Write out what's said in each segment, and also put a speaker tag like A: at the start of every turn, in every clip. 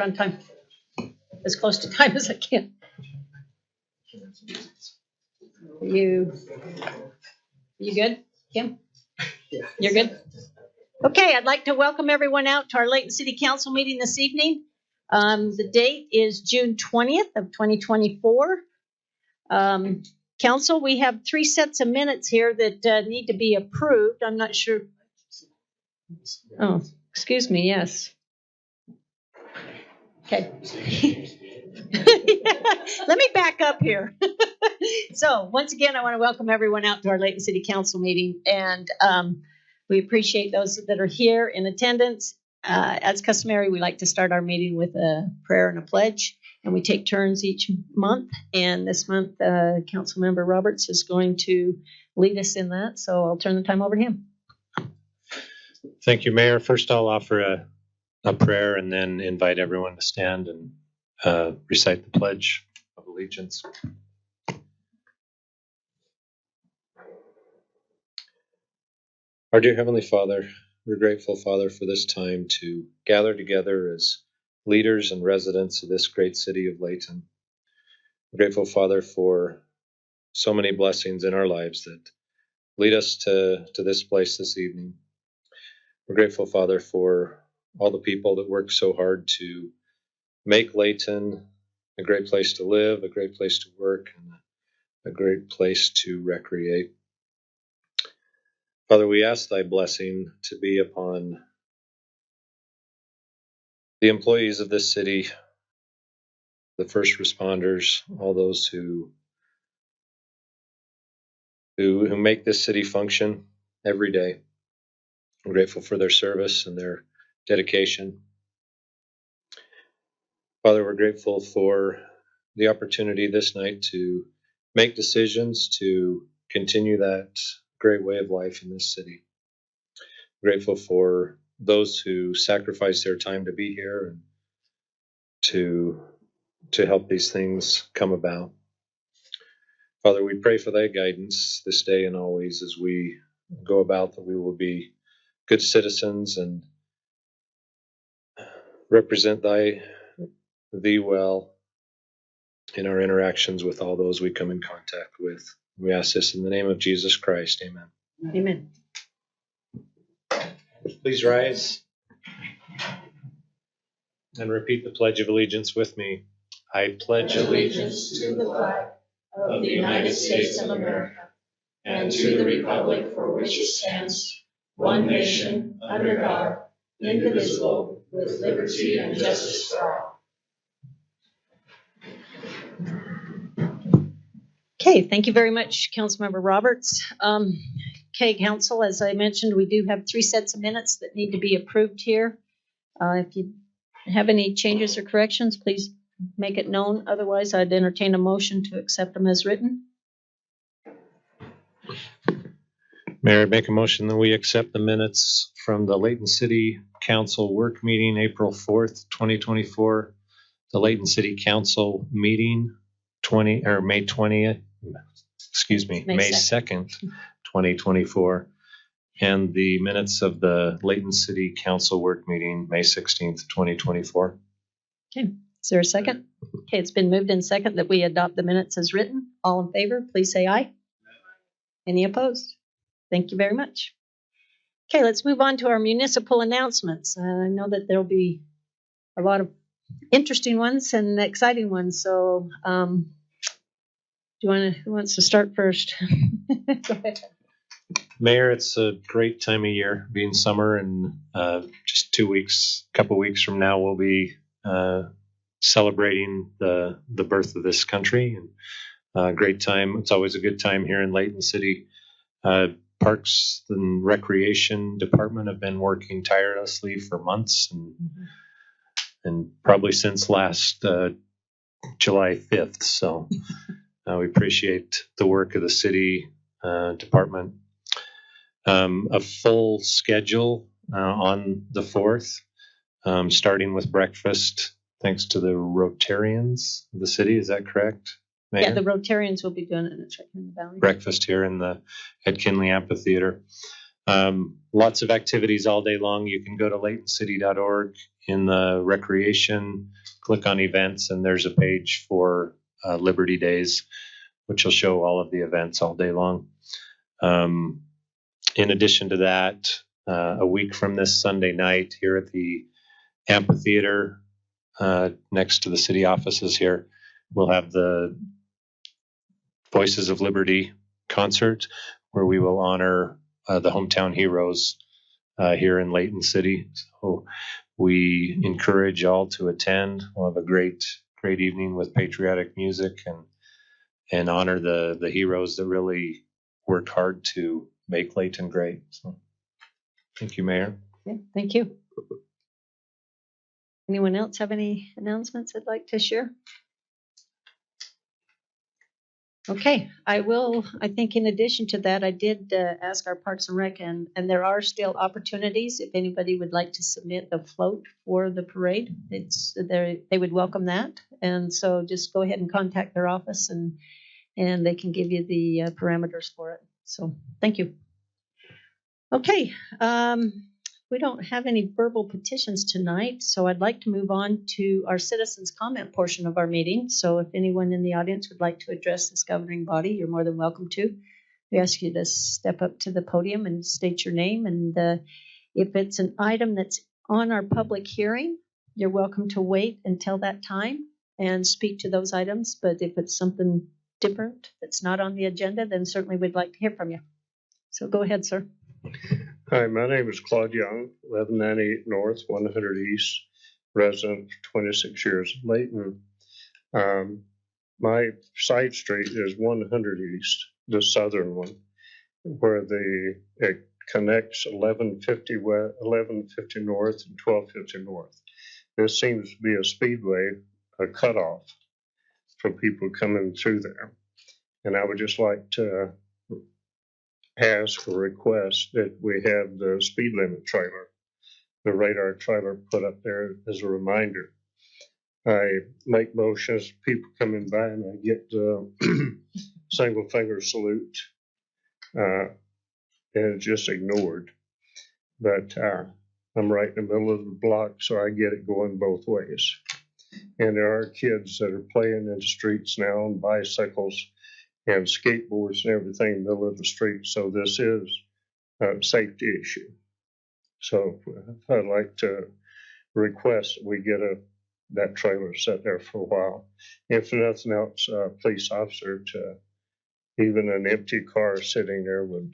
A: on time, as close to time as I can. You good, Kim? You're good? Okay, I'd like to welcome everyone out to our Layton City Council meeting this evening. The date is June 20th of 2024. Council, we have 3 sets of minutes here that need to be approved. I'm not sure. Oh, excuse me, yes. Okay. Let me back up here. So once again, I want to welcome everyone out to our Layton City Council meeting, and we appreciate those that are here in attendance. As customary, we like to start our meeting with a prayer and a pledge, and we take turns each month. And this month, Councilmember Roberts is going to lead us in that, so I'll turn the time over to him.
B: Thank you, Mayor. First, I'll offer a prayer and then invite everyone to stand and recite the Pledge of Allegiance. Our dear Heavenly Father, we're grateful, Father, for this time to gather together as leaders and residents of this great city of Layton. We're grateful, Father, for so many blessings in our lives that lead us to this place this evening. We're grateful, Father, for all the people that work so hard to make Layton a great place to live, a great place to work, and a great place to recreate. Father, we ask thy blessing to be upon the employees of this city, the first responders, all those who make this city function every day. I'm grateful for their service and their dedication. Father, we're grateful for the opportunity this night to make decisions to continue that great way of life in this city. I'm grateful for those who sacrifice their time to be here and to help these things come about. Father, we pray for thy guidance this day and always as we go about, that we will be good citizens and represent thee well in our interactions with all those we come in contact with. We ask this in the name of Jesus Christ. Amen.
A: Amen.
B: Please rise and repeat the Pledge of Allegiance with me. I pledge allegiance
C: to the flag of the United States of America and to the republic for which it stands, one nation, under God, indivisible, with liberty and justice for all.
A: Okay, thank you very much, Councilmember Roberts. Okay, Council, as I mentioned, we do have 3 sets of minutes that need to be approved here. If you have any changes or corrections, please make it known. Otherwise, I'd entertain a motion to accept them as written.
B: Mayor, I make a motion that we accept the minutes from the Layton City Council work meeting April 4th, 2024, the Layton City Council meeting May 20th, May 2nd, 2024, and the minutes of the Layton City Council work meeting May 16th, 2024.
A: Okay, is there a second? Okay, it's been moved in second that we adopt the minutes as written. All in favor, please say aye. Any opposed? Thank you very much. Okay, let's move on to our municipal announcements. I know that there'll be a lot of interesting ones and exciting ones. So, who wants to start first? Go ahead.
B: Mayor, it's a great time of year, being summer, and just 2 weeks, a couple weeks from now, we'll be celebrating the birth of this country. And great time. It's always a good time here in Layton City. Parks and Recreation Department have been working tirelessly for months and probably since last July 5th. So we appreciate the work of the city department. A full schedule on the 4th, starting with breakfast, thanks to the Rotarians of the city. Is that correct, Mayor?
A: Yeah, the Rotarians will be doing it in the valley.
B: Breakfast here at Kinley Amphitheater. Lots of activities all day long. You can go to laytoncity.org in the recreation, click on events, and there's a page for Liberty Days, which will show all of the events all day long. In addition to that, a week from this Sunday night here at the amphitheater next to the city offices here, we'll have the Voices of Liberty concert where we will honor the hometown heroes here in Layton City. So we encourage all to attend. We'll have a great evening with patriotic music and honor the heroes that really worked hard to make Layton great. So thank you, Mayor.
A: Yeah, thank you. Anyone else have any announcements they'd like to share? Okay, I think in addition to that, I did ask our Parks and Rec, and there are still opportunities. If anybody would like to submit a float for the parade, they would welcome that. And so just go ahead and contact their office, and they can give you the parameters for it. So thank you. Okay, we don't have any verbal petitions tonight, so I'd like to move on to our citizens' comment portion of our meeting. So if anyone in the audience would like to address this governing body, you're more than welcome to. We ask you to step up to the podium and state your name. And if it's an item that's on our public hearing, you're welcome to wait until that time and speak to those items. But if it's something different that's not on the agenda, then certainly we'd like to hear from you. So go ahead, sir.
D: Hi, my name is Claude Young, 1198 North, 100 East, resident for 26 years in Layton. My side street is 100 East, the southern one, where it connects 1150 North and 1250 North. This seems to be a speedway, a cutoff for people coming through there. And I would just like to ask or request that we have the speed limit trailer, the radar trailer, put up there as a reminder. I make motions, people coming by, and I get the single finger salute, and it's just ignored. But I'm right in the middle of the block, so I get it going both ways. And there are kids that are playing in the streets now on bicycles and skateboards and everything in the middle of the street. So this is a safety issue. So I'd like to request that we get that trailer set there for a while. If nothing else, a police officer, to even an empty car sitting there would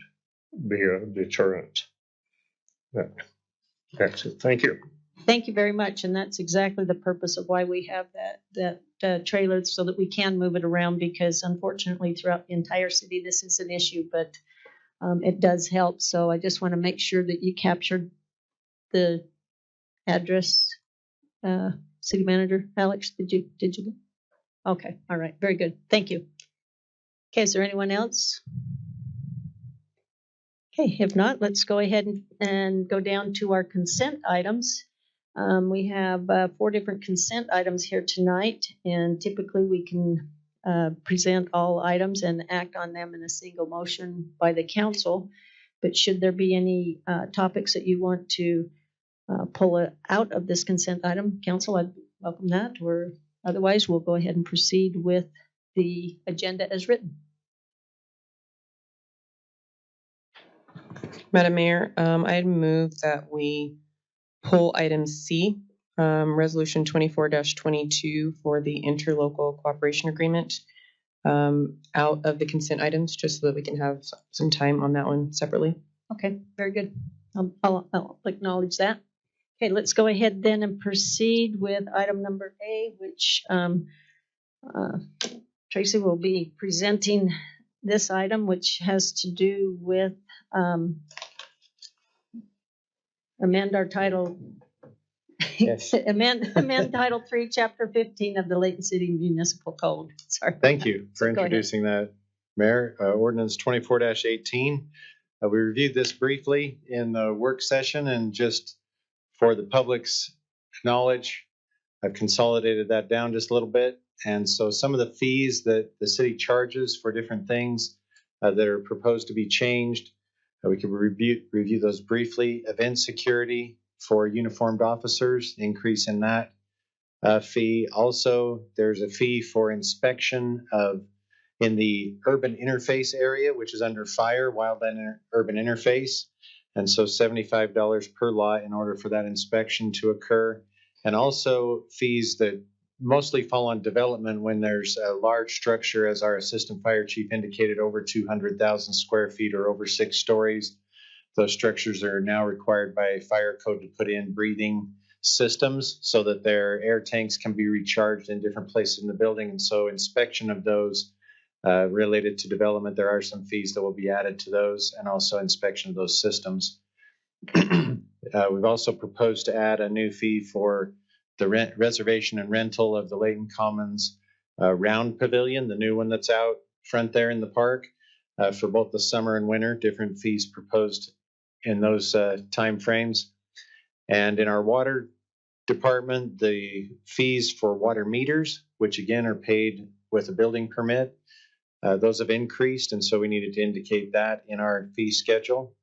D: be a deterrent. That's it. Thank you.
A: Thank you very much. And that's exactly the purpose of why we have that trailer, so that we can move it around, because unfortunately throughout the entire city this is an issue, but it does help. So I just want to make sure that you captured the address. City Manager Alex, did you? Okay, all right, very good. Thank you. Okay, is there anyone else? Okay, if not, let's go ahead and go down to our consent items. We have 4 different consent items here tonight, and typically we can present all items and act on them in a single motion by the council. But should there be any topics that you want to pull out of this consent item, council, I'd welcome that. Or otherwise, we'll go ahead and proceed with the agenda as written.
E: Madam Mayor, I'd move that we pull item C, resolution 24-22 for the interlocal cooperation agreement, out of the consent items, just so that we can have some time on that one separately.
A: Okay, very good. I'll acknowledge that. Okay, let's go ahead then and proceed with item number A, which Tracy will be presenting this item, which has to do with amend our title.
F: Yes.
A: amend Title 3, Chapter 15 of the Layton City Municipal Code. Sorry.
F: Thank you for
A: Go
F: introducing that, Mayor. Ordinance 24-18. We reviewed this briefly in the work session, and just for the public's knowledge, I've consolidated that down just a little bit. And so some of the fees that the city charges for different things that are proposed to be changed, We can review those briefly. Event security for uniformed officers, increase in that fee. Also, there's a fee for inspection in the urban interface area, which is under fire, wildland urban interface. And so $75 per lot in order for that inspection to occur. And also fees that mostly fall on development when there's a large structure, as our assistant fire chief indicated, over 200,000 square feet or over 6 stories. Those structures are now required by fire code to put in breathing systems so that their air tanks can be recharged in different places in the building. And so inspection of those related to development, there are some fees that will be added to those, and also inspection of those systems. We've also proposed to add a new fee for the reservation and rental of the Layton Commons round pavilion, the new one that's out front there in the park, for both the summer and winter. Different fees proposed in those time frames. And in our water department, the fees for water meters, which again are paid with a building permit, those have increased, and so we needed to indicate that in our fee schedule.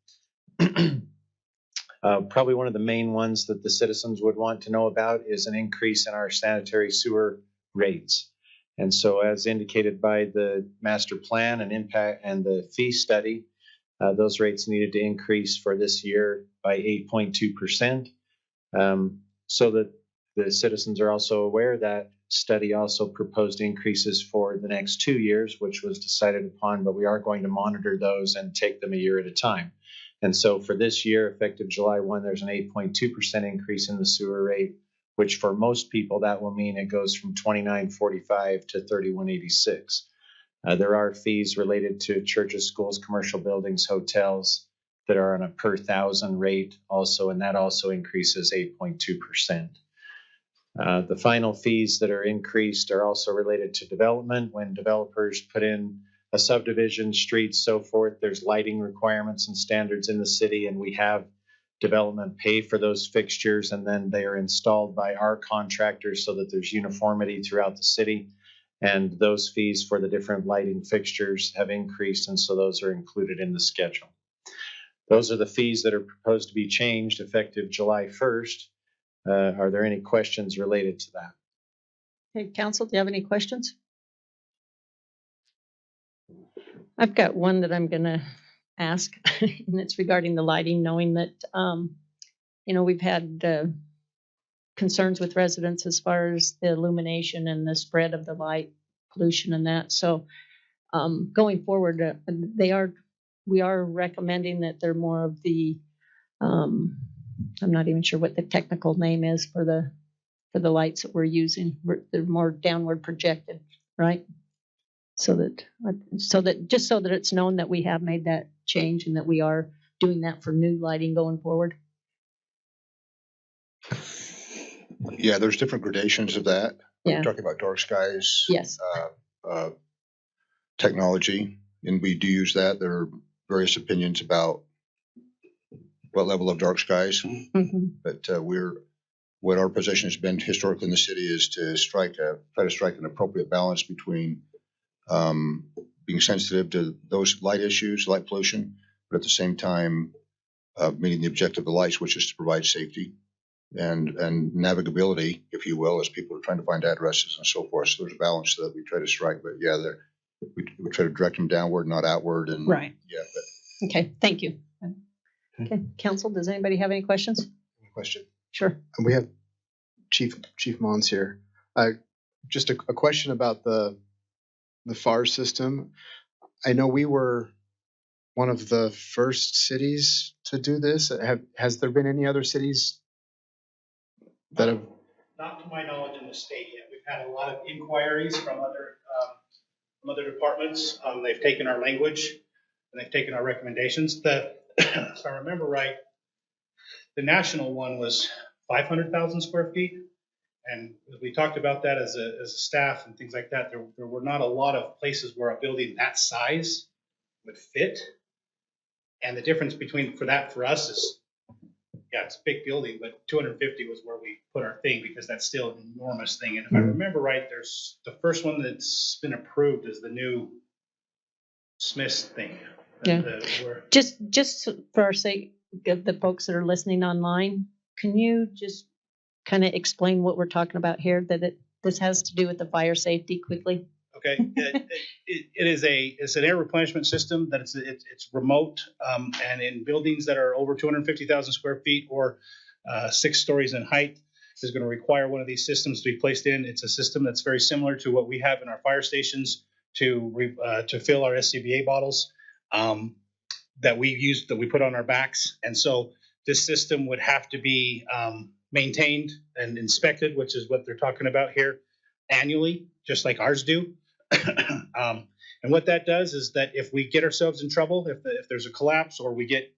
F: Probably one of the main ones that the citizens would want to know about is an increase in our sanitary sewer rates. And so, as indicated by the master plan and impact and the fee study, those rates needed to increase for this year by 8.2%. So that the citizens are also aware that study also proposed increases for the next 2 years, which was decided upon, but we are going to monitor those and take them a year at a time. And so for this year, effective July 1, there's an 8.2% increase in the sewer rate, which for most people, that will mean it goes from $29.45 to $31.86. There are fees related to churches, schools, commercial buildings, hotels that are on a per thousand rate also, and that also increases 8.2%. The final fees that are increased are also related to development. When developers put in a subdivision, streets, so forth, there's lighting requirements and standards in the city, and we have development pay for those fixtures, and then they are installed by our contractors so that there's uniformity throughout the city. And those fees for the different lighting fixtures have increased, and so those are included in the schedule. Those are the fees that are proposed to be changed effective July 1st. Are there any questions related to that?
A: Hey, council, do you have any questions? I've got one that I'm going to ask, and it's regarding the lighting, knowing that, we've had concerns with residents as far as the illumination and the spread of the light pollution and that. So going forward, we are recommending that they're more of the, I'm not even sure what the technical name is for the lights that we're using. They're more downward projected, right? So that it's known that we have made that change and that we are doing that for new lighting going forward.
G: Yeah, there's different gradations of that.
A: Yeah.
G: We're talking about dark skies.
A: Yes.
G: Technology, and we do use that. There are various opinions about what level of dark skies, but what our position has been historically in the city is to try to strike an appropriate balance between being sensitive to those light issues, light pollution, but at the same time meeting the objective of the lights, which is to provide safety and navigability, if you will, as people are trying to find addresses and so forth. So there's a balance that we try to strike, but yeah, we try to direct them downward, not outward. And
A: right.
G: Yeah.
A: Okay. Thank you. Okay. Council, does anybody have any questions?
H: Question.
A: Sure.
H: And we have Chief Mons here. Just a question about the FAR system. I know we were one of the first cities to do this. Has there been any other cities that have?
I: Not to my knowledge in the state yet. We've had a lot of inquiries from other departments. They've taken our language and they've taken our recommendations. If I remember right, the national one was 500,000 square feet. And we talked about that as a staff and things like that. There were not a lot of places where a building that size would fit. And the difference for us is, yeah, it's a big building, but 250 was where we put our thing because that's still an enormous thing. And if I remember right, there's the first one that's been approved is the new Smith's thing.
A: Yeah.
I: We're-
A: Just for our sake of the folks that are listening online, can you just kind of explain what we're talking about here? This has to do with the fire safety quickly.
I: Okay, it's an air replenishment system that it's remote, and in buildings that are over 250,000 square feet or 6 stories in height is going to require one of these systems to be placed in. It's a system that's very similar to what we have in our fire stations to fill our SCBA bottles that we put on our backs, and so this system would have to be maintained and inspected, which is what they're talking about here, annually, just like ours do. And what that does is that if we get ourselves in trouble, if there's a collapse or we get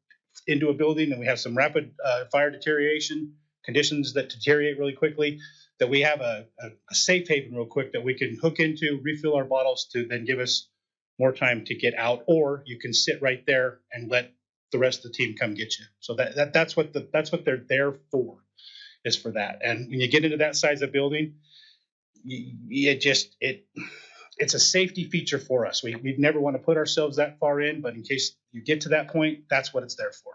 I: into a building and we have some rapid fire deterioration, conditions that deteriorate really quickly, that we have a safe haven real quick that we can hook into, refill our bottles to then give us more time to get out, or you can sit right there and let the rest of the team come get you. So that's what they're there for, is for that. And when you get into that size of building, it's a safety feature for us. We'd never want to put ourselves that far in, but in case you get to that point, that's what it's there for.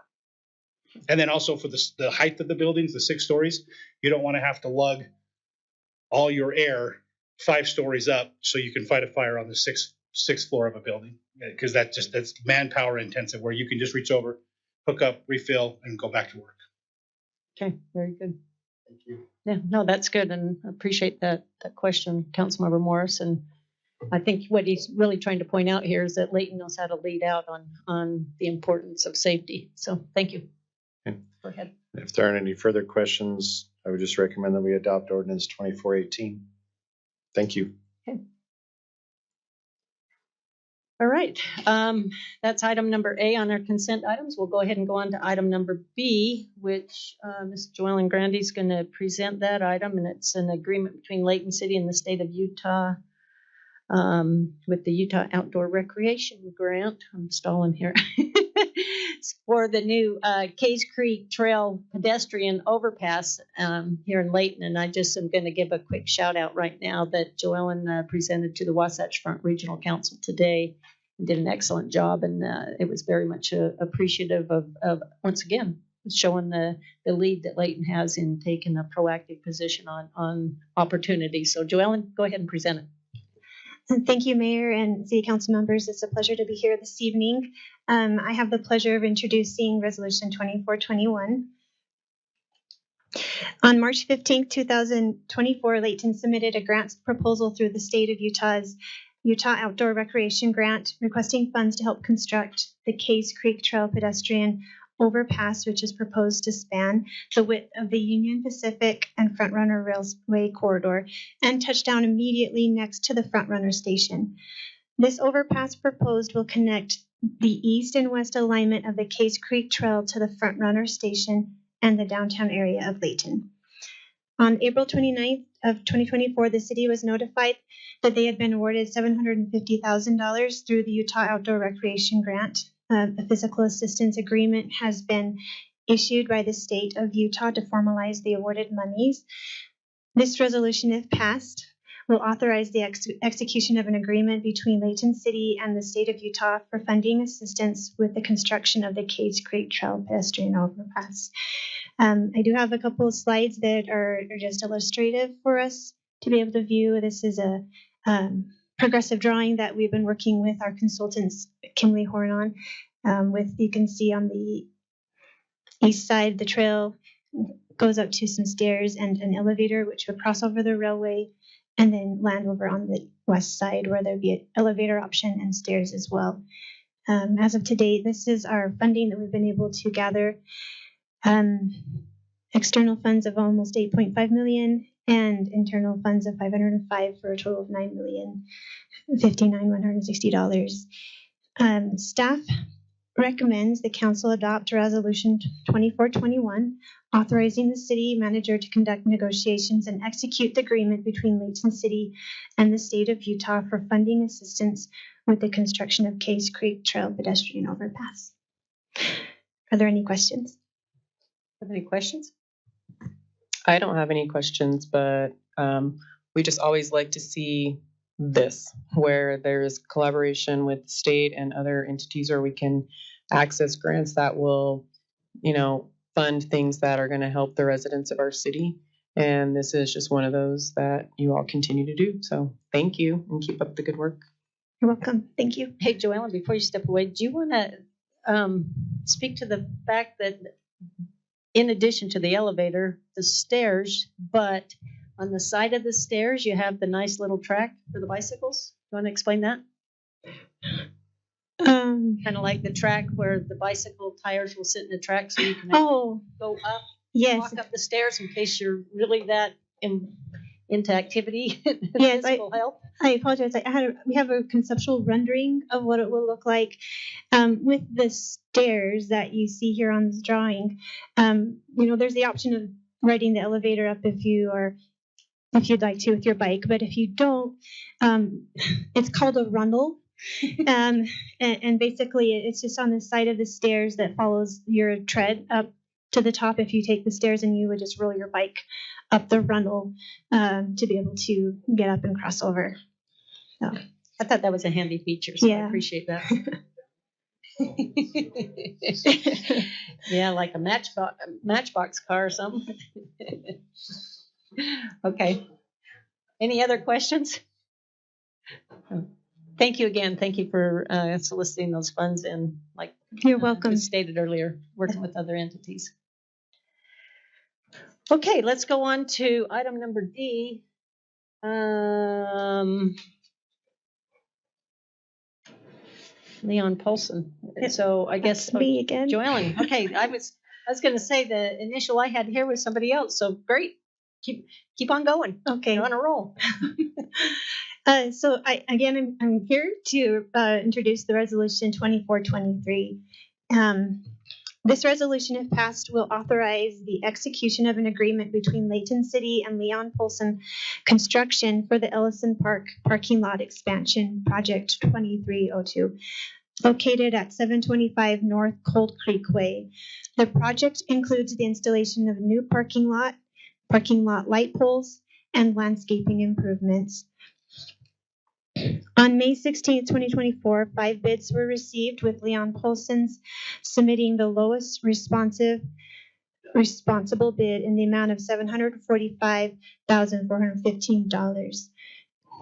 I: And then also for the height of the buildings, the 6 stories, you don't want to have to lug all your air 5 stories up so you can fight a fire on the sixth floor of a building, because that's manpower intensive, where you can just reach over, hook up, refill, and go back to work.
A: Okay, very good.
I: Thank you.
A: Yeah, no, that's good, and I appreciate that question, Councilmember Morris. And I think what he's really trying to point out here is that Layton knows how to lead out on the importance of safety. So thank you.
B: Okay.
A: Go ahead.
B: If there aren't any further questions, I would just recommend that we adopt ordinance 2418. Thank you.
A: Okay. All right. That's item number A on our consent items. We'll go ahead and go on to item number B, which Ms. Joellen Grandy is going to present that item, and it's an agreement between Layton City and the state of Utah with the Utah Outdoor Recreation Grant. I'm stalling here. It's for the new Case Creek Trail pedestrian overpass here in Layton. And I just am going to give a quick shout out right now that Joellen presented to the Wasatch Front Regional Council today and did an excellent job. And it was very much appreciative of, once again, showing the lead that Layton has in taking a proactive position on opportunities. So Joellen, go ahead and present it.
J: Thank you, Mayor and City Council members. It's a pleasure to be here this evening. I have the pleasure of introducing Resolution 2421. On March 15, 2024, Layton submitted a grant proposal through the state of Utah's Utah Outdoor Recreation Grant, requesting funds to help construct the Case Creek Trail pedestrian overpass, which is proposed to span the width of the Union Pacific and Frontrunner Railway corridor and touch down immediately next to the Frontrunner station. This overpass proposed will connect the east and west alignment of the Case Creek Trail to the Frontrunner station and the downtown area of Layton. On April 29th of 2024, the city was notified that they had been awarded $750,000 through the Utah Outdoor Recreation Grant. A physical assistance agreement has been issued by the state of Utah to formalize the awarded monies. This resolution, if passed, will authorize the execution of an agreement between Layton City and the state of Utah for funding assistance with the construction of the Case Creek Trail pedestrian overpass. I do have a couple of slides that are just illustrative for us to be able to view. This is a progressive drawing that we've been working with our consultants, Kimley Horn, on. You can see on the east side, the trail goes up to some stairs and an elevator, which would cross over the railway and then land over on the west side, where there'd be an elevator option and stairs as well. As of today, this is our funding that we've been able to gather. External funds of almost $8.5 million and internal funds of $505 for a total of $9,059,160. Staff recommends the council adopt Resolution 2421, authorizing the city manager to conduct negotiations and execute the agreement between Layton City and the state of Utah for funding assistance with the construction of Case Creek Trail pedestrian overpass. Are there any questions?
A: Have any questions?
E: I don't have any questions, but we just always like to see this, where there's collaboration with the state and other entities where we can access grants that will, fund things that are going to help the residents of our city. And this is just one of those that you all continue to do. So thank you and keep up the good work.
J: You're welcome. Thank you.
A: Hey, Joellen, before you step away, do you want to speak to the fact that in addition to the elevator, the stairs, but on the side of the stairs, you have the nice little track for the bicycles? You want to explain that? Kind of like the track where the bicycle tires will sit in the track so you can go up,
J: yes.
A: walk up the stairs in case you're really that into activity.
J: Yes,
A: physical health.
J: I apologize. We have a conceptual rendering of what it will look like with the stairs that you see here on this drawing. There's the option of riding the elevator up if you'd like to with your bike, but if you don't, it's called a runnel. And basically it's just on the side of the stairs that follows your tread up to the top. If you take the stairs, and you would just roll your bike up the runnel to be able to get up and cross over. So.
A: I thought that was a handy feature, so
J: Yeah.
A: I appreciate that. Yeah, like a matchbox car or something. Okay. Any other questions? Thank you again. Thank you for soliciting those funds and, like
J: You're welcome.
A: stated earlier, working with other entities. Okay, let's go on to item number D. Leon Polson. So I guess
J: me again.
A: Joellen. Okay, I was going to say the initial I had here was somebody else. So great, keep on going.
J: Okay,
A: you're on a roll.
J: So I'm here to introduce the resolution 2423. This resolution, if passed, will authorize the execution of an agreement between Layton City and Leon Polson Construction for the Ellison Park Parking Lot Expansion Project 2302, located at 725 North Cold Creek Way. The project includes the installation of new parking lot light poles, and landscaping improvements. On May 16, 2024, 5 bids were received, with Leon Polson's submitting the lowest responsible bid in the amount of $745,415.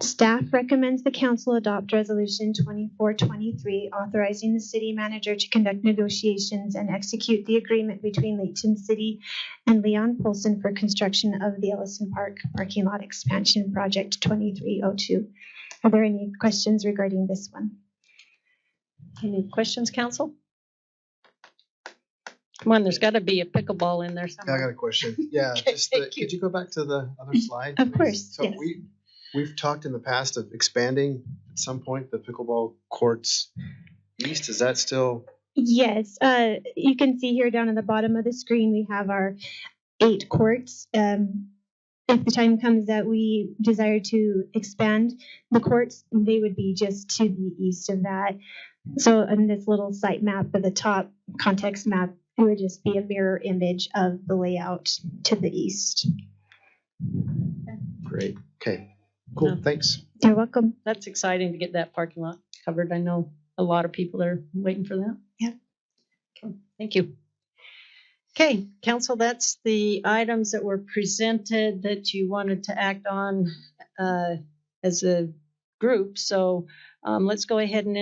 J: Staff recommends the council adopt Resolution 2423, authorizing the city manager to conduct negotiations and execute the agreement between Layton City and Leon Polson for construction of the Ellison Park Parking Lot Expansion Project 2302. Are there any questions regarding this one?
A: Any questions, council? Come on, there's got to be a pickleball in there somewhere.
H: I got a question. Yeah,
A: Okay,
H: could you go back to the other slide?
J: Of course,
H: So
J: yes.
H: we've talked in the past of expanding at some point the pickleball courts east. Is that still?
J: Yes, you can see here down at the bottom of the screen, we have our 8 courts. If the time comes that we desire to expand the courts, they would be just to the east of that. So in this little site map at the top, context map, it would just be a mirror image of the layout to the east.
H: Great. Okay. Cool.
A: Yeah.
H: Thanks.
J: You're welcome.
A: That's exciting to get that parking lot covered. I know a lot of people are waiting for that.
J: Yeah.
A: Okay, thank you. Okay, council, that's the items that were presented that you wanted to act on as a group. So let's go ahead and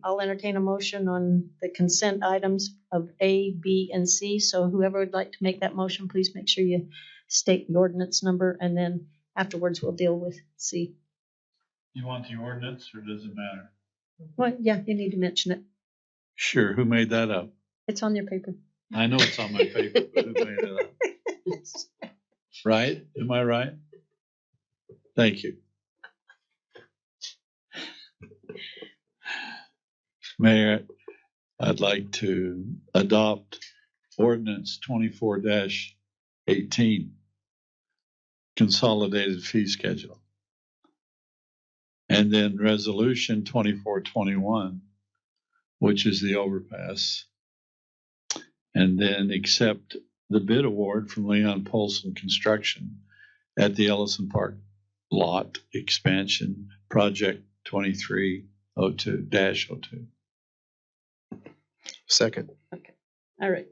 A: I'll entertain a motion on the consent items of A, B, and C. So whoever would like to make that motion, please make sure you state the ordinance number, and then afterwards we'll deal with C.
C: You want the ordinance, or does it matter?
A: Well, yeah, you need to mention it.
C: Sure, who made that up?
A: It's on your paper.
C: I know it's on my paper, but who made it up? Right? Am I right? Thank you. Mayor, I'd like to adopt ordinance 24-18, consolidated fee schedule. And then resolution 2421, which is the overpass. And then accept the bid award from Leon Polson Construction at the Ellison Park Lot Expansion project 2302-02.
H: Second.
A: All right.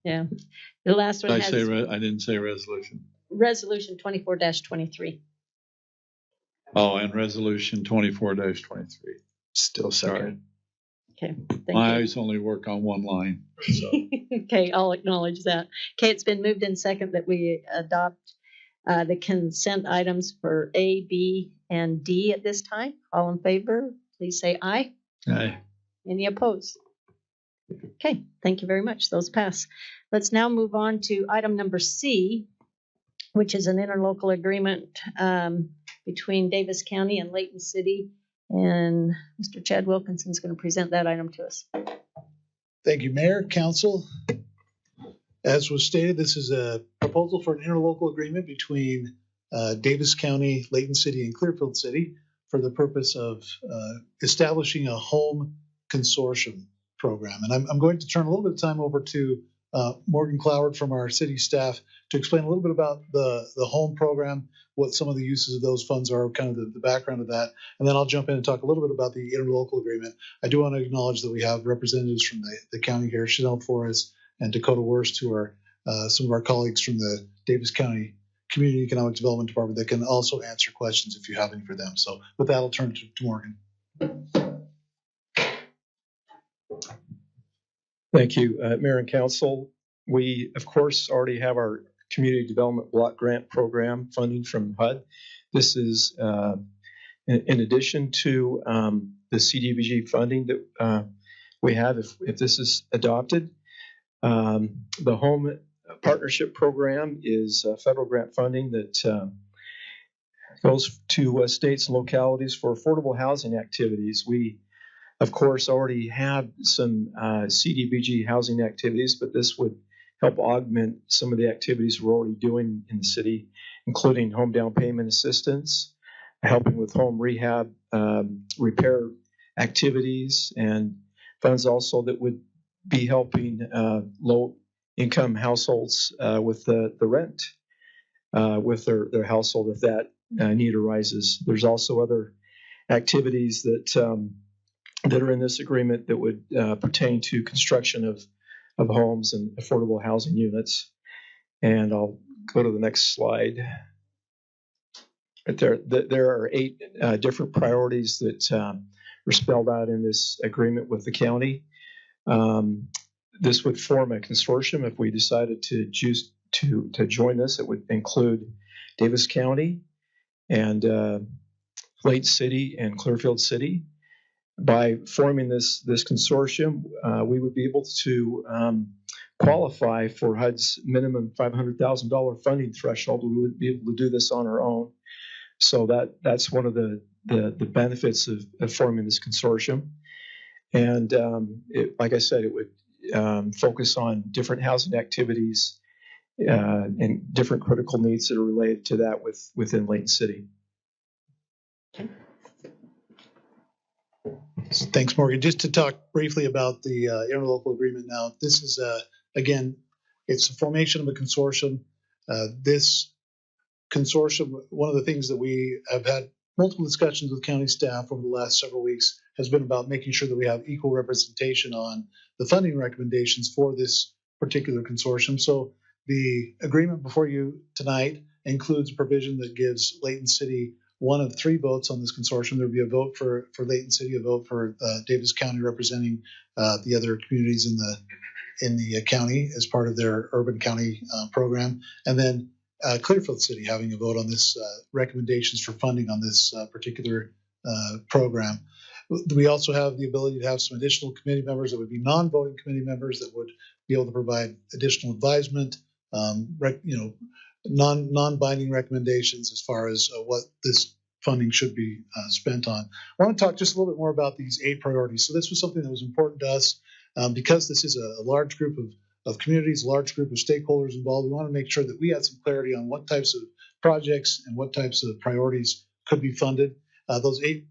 A: Yeah. The last
C: Did
A: one
C: I say,
A: has
C: I didn't say resolution.
A: resolution 24-23.
C: Oh, and resolution 24-23.
H: Still second.
A: Okay. Thank
C: My
A: you.
C: eyes only work on one line. So.
A: Okay, I'll acknowledge that. Okay, it's been moved in second that we adopt the consent items for A, B, and D at this time. All in favor, please say aye.
C: Aye.
A: Any opposed? Okay, thank you very much. Those pass. Let's now move on to item number C, which is an interlocal agreement between Davis County and Layton City. And Mr. Chad Wilkinson is going to present that item to us.
K: Thank you, Mayor, Council. As was stated, this is a proposal for an interlocal agreement between Davis County, Layton City, and Clearfield City for the purpose of establishing a home consortium program. And I'm going to turn a little bit of time over to Morgan Cloward from our city staff to explain a little bit about the home program, what some of the uses of those funds are, kind of the background of that. And then I'll jump in and talk a little bit about the interlocal agreement. I do want to acknowledge that we have representatives from the county here, Chanel Flores and Dakota Wurst, who are some of our colleagues from the Davis County Community Economic Development Department that can also answer questions if you have any for them. So with that, I'll turn to Morgan.
L: Thank you, Mayor and Council. We, of course, already have our Community Development Block Grant Program funding from HUD. This is in addition to the CDBG funding that we have if this is adopted. The Home Partnership Program is federal grant funding that goes to states and localities for affordable housing activities. We, of course, already have some CDBG housing activities, but this would help augment some of the activities we're already doing in the city, including home down payment assistance, helping with home rehab, repair activities, and funds also that would be helping low-income households with the rent with their household if that need arises. There's also other activities that are in this agreement that would pertain to construction of homes and affordable housing units. And I'll go to the next slide. Right there are 8 different priorities that are spelled out in this agreement with the county. This would form a consortium if we decided to choose to join this. It would include Davis County and Layton City and Clearfield City. By forming this consortium, we would be able to qualify for HUD's minimum $500,000 funding threshold. We wouldn't be able to do this on our own. So that's one of the benefits of forming this consortium. And like I said, it would focus on different housing activities and different critical needs that are related to that within Layton City.
K: Thanks, Morgan. Just to talk briefly about the interlocal agreement now, this is, again, it's a formation of a consortium. This consortium, one of the things that we have had multiple discussions with county staff over the last several weeks has been about making sure that we have equal representation on the funding recommendations for this particular consortium. So the agreement before you tonight includes a provision that gives Layton City one of 3 votes on this consortium. There'll be a vote for Layton City, a vote for Davis County representing the other communities in the county as part of their urban county program, and then Clearfield City having a vote on this recommendations for funding on this particular program. We also have the ability to have some additional committee members that would be non-voting committee members that would be able to provide additional advisement, non-binding recommendations as far as what this funding should be spent on. I want to talk just a little bit more about these 8 priorities. So this was something that was important to us because this is a large group of communities, a large group of stakeholders involved. We want to make sure that we had some clarity on what types of projects and what types of priorities could be funded. Those eight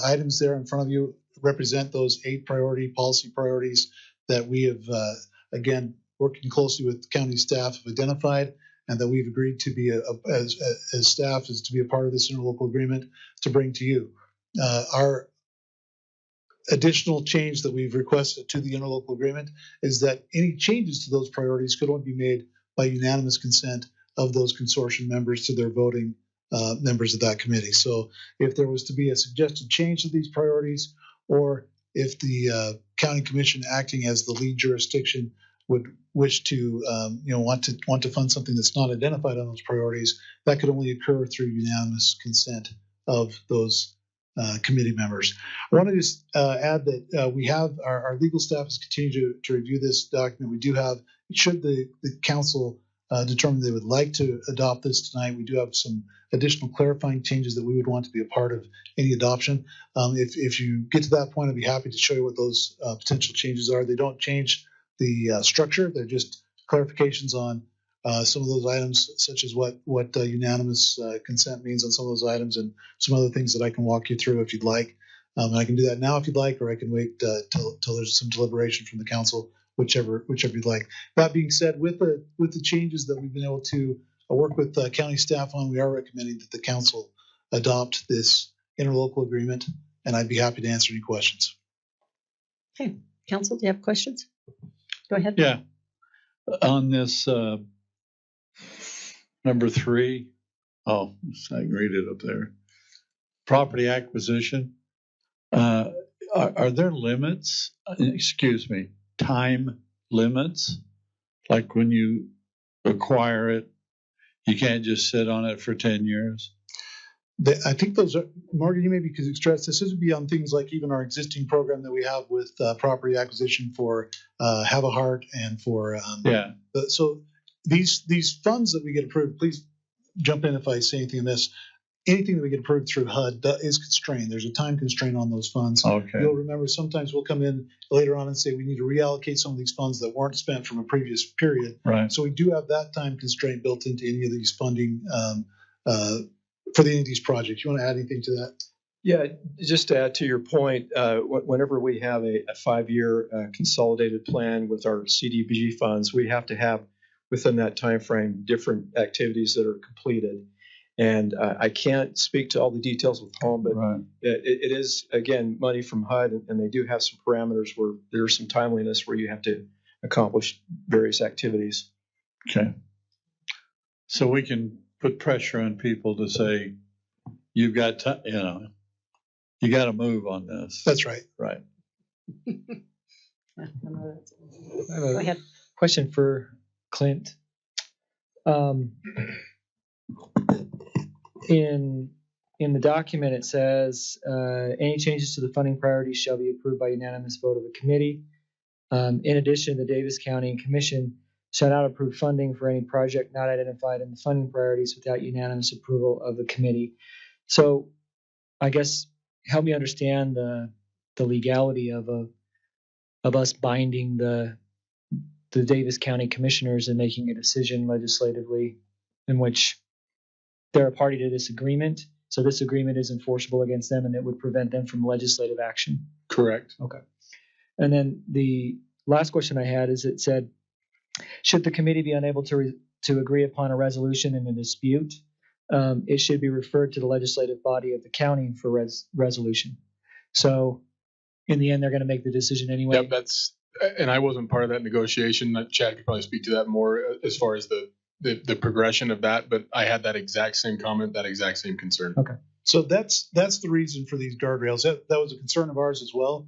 K: items there in front of you represent those 8 policy priorities that we have, again, working closely with county staff have identified. and that we've agreed to be as staff is to be a part of this interlocal agreement to bring to you. Our additional change that we've requested to the interlocal agreement is that any changes to those priorities could only be made by unanimous consent of those consortium members to their voting members of that committee. So if there was to be a suggested change to these priorities, or if the county commission acting as the lead jurisdiction would wish to, want to fund something that's not identified on those priorities, that could only occur through unanimous consent of those committee members. I want to just add that we have our legal staff has continued to review this document. We do have, should the council determine they would like to adopt this tonight, we do have some additional clarifying changes that we would want to be a part of any adoption. If you get to that point, I'd be happy to show you what those potential changes are. They don't change the structure. They're just clarifications on some of those items, such as what unanimous consent means on some of those items, and some other things that I can walk you through if you'd like. And I can do that now if you'd like, or I can wait till there's some deliberation from the council, whichever you'd like. That being said, with the changes that we've been able to work with county staff on, we are recommending that the council adopt this interlocal agreement, and I'd be happy to answer any questions.
A: Okay, council, do you have questions? Go ahead.
C: Yeah. On this number 3, I can read it up there. Property acquisition. Are there limits? Excuse me, time limits? Like when you acquire it, you can't just sit on it for 10 years?
K: I think those are, Morgan, you maybe could stress this would be on things like even our existing program that we have with property acquisition for Have a Heart and for so these funds that we get approved, please jump in if I say anything amiss. Anything that we get approved through HUD is constrained. There's a time constraint on those funds.
C: Okay.
K: You'll remember sometimes we'll come in later on and say we need to reallocate some of these funds that weren't spent from a previous period.
C: Right.
K: So we do have that time constraint built into any of these funding for any of these projects. You want to add anything to that?
L: Yeah, just to add to your point, whenever we have a 5-year consolidated plan with our CDBG funds, we have to have within that time frame different activities that are completed. And I can't speak to all the details with home, but it is, again, money from HUD, and they do have some parameters where there's some timeliness where you have to accomplish various activities.
C: Okay. So we can put pressure on people to say, you've got to, you got to move on this.
K: That's right.
C: Right.
A: Go ahead.
M: Question for Clint. In the document, it says any changes to the funding priorities shall be approved by unanimous vote of the committee. In addition, the Davis County Commission shall not approve funding for any project not identified in the funding priorities without unanimous approval of the committee. So, I guess help me understand the legality of us binding the Davis County Commissioners and making a decision legislatively in which they're a party to this agreement. So this agreement is enforceable against them and it would prevent them from legislative action.
C: Correct.
M: Okay. And then the last question I had is it said, should the committee be unable to agree upon a resolution in a dispute, it should be referred to the legislative body of the county for resolution. So in the end, they're going to make the decision anyway.
N: Yep, and I wasn't part of that negotiation. Chad could probably speak to that more as far as the progression of that, but I had that exact same comment, that exact same concern.
M: Okay.
K: So that's the reason for these guardrails. That was a concern of ours as well.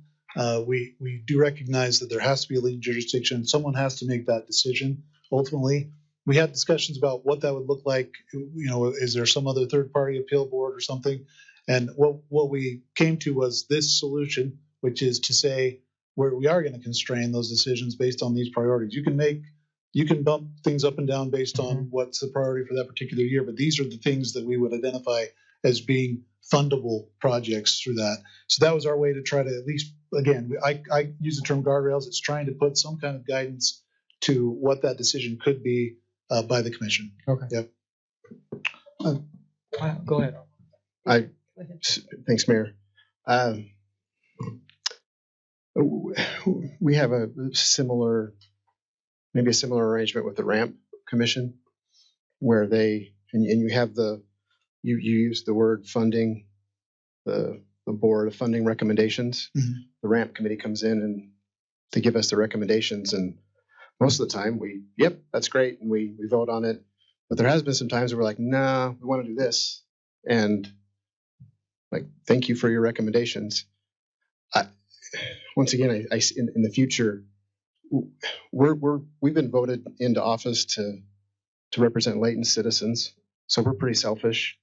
K: We do recognize that there has to be a lead jurisdiction. Someone has to make that decision. Ultimately, we had discussions about what that would look like. Is there some other third-party appeal board or something? And what we came to was this solution, which is to say where we are going to constrain those decisions based on these priorities. You can bump things up and down based on what's the priority for that particular year, but these are the things that we would identify as being fundable projects through that. So that was our way to try to at least, again, I use the term guardrails. It's trying to put some kind of guidance to what that decision could be by the commission.
M: Okay.
K: Yep.
M: Go ahead.
H: Thanks, Mayor. We have maybe a similar arrangement with the RAMP Commission. where and you have you use the word funding, the board of funding recommendations.
K: Mhm.
H: The ramp committee comes in and they give us the recommendations, and most of the time yep, that's great, and we vote on it. But there has been some times where we're like, nah, we want to do this, and like, thank you for your recommendations. Once again, I in the future, we've been voted into office to represent Layton citizens, so we're pretty selfish,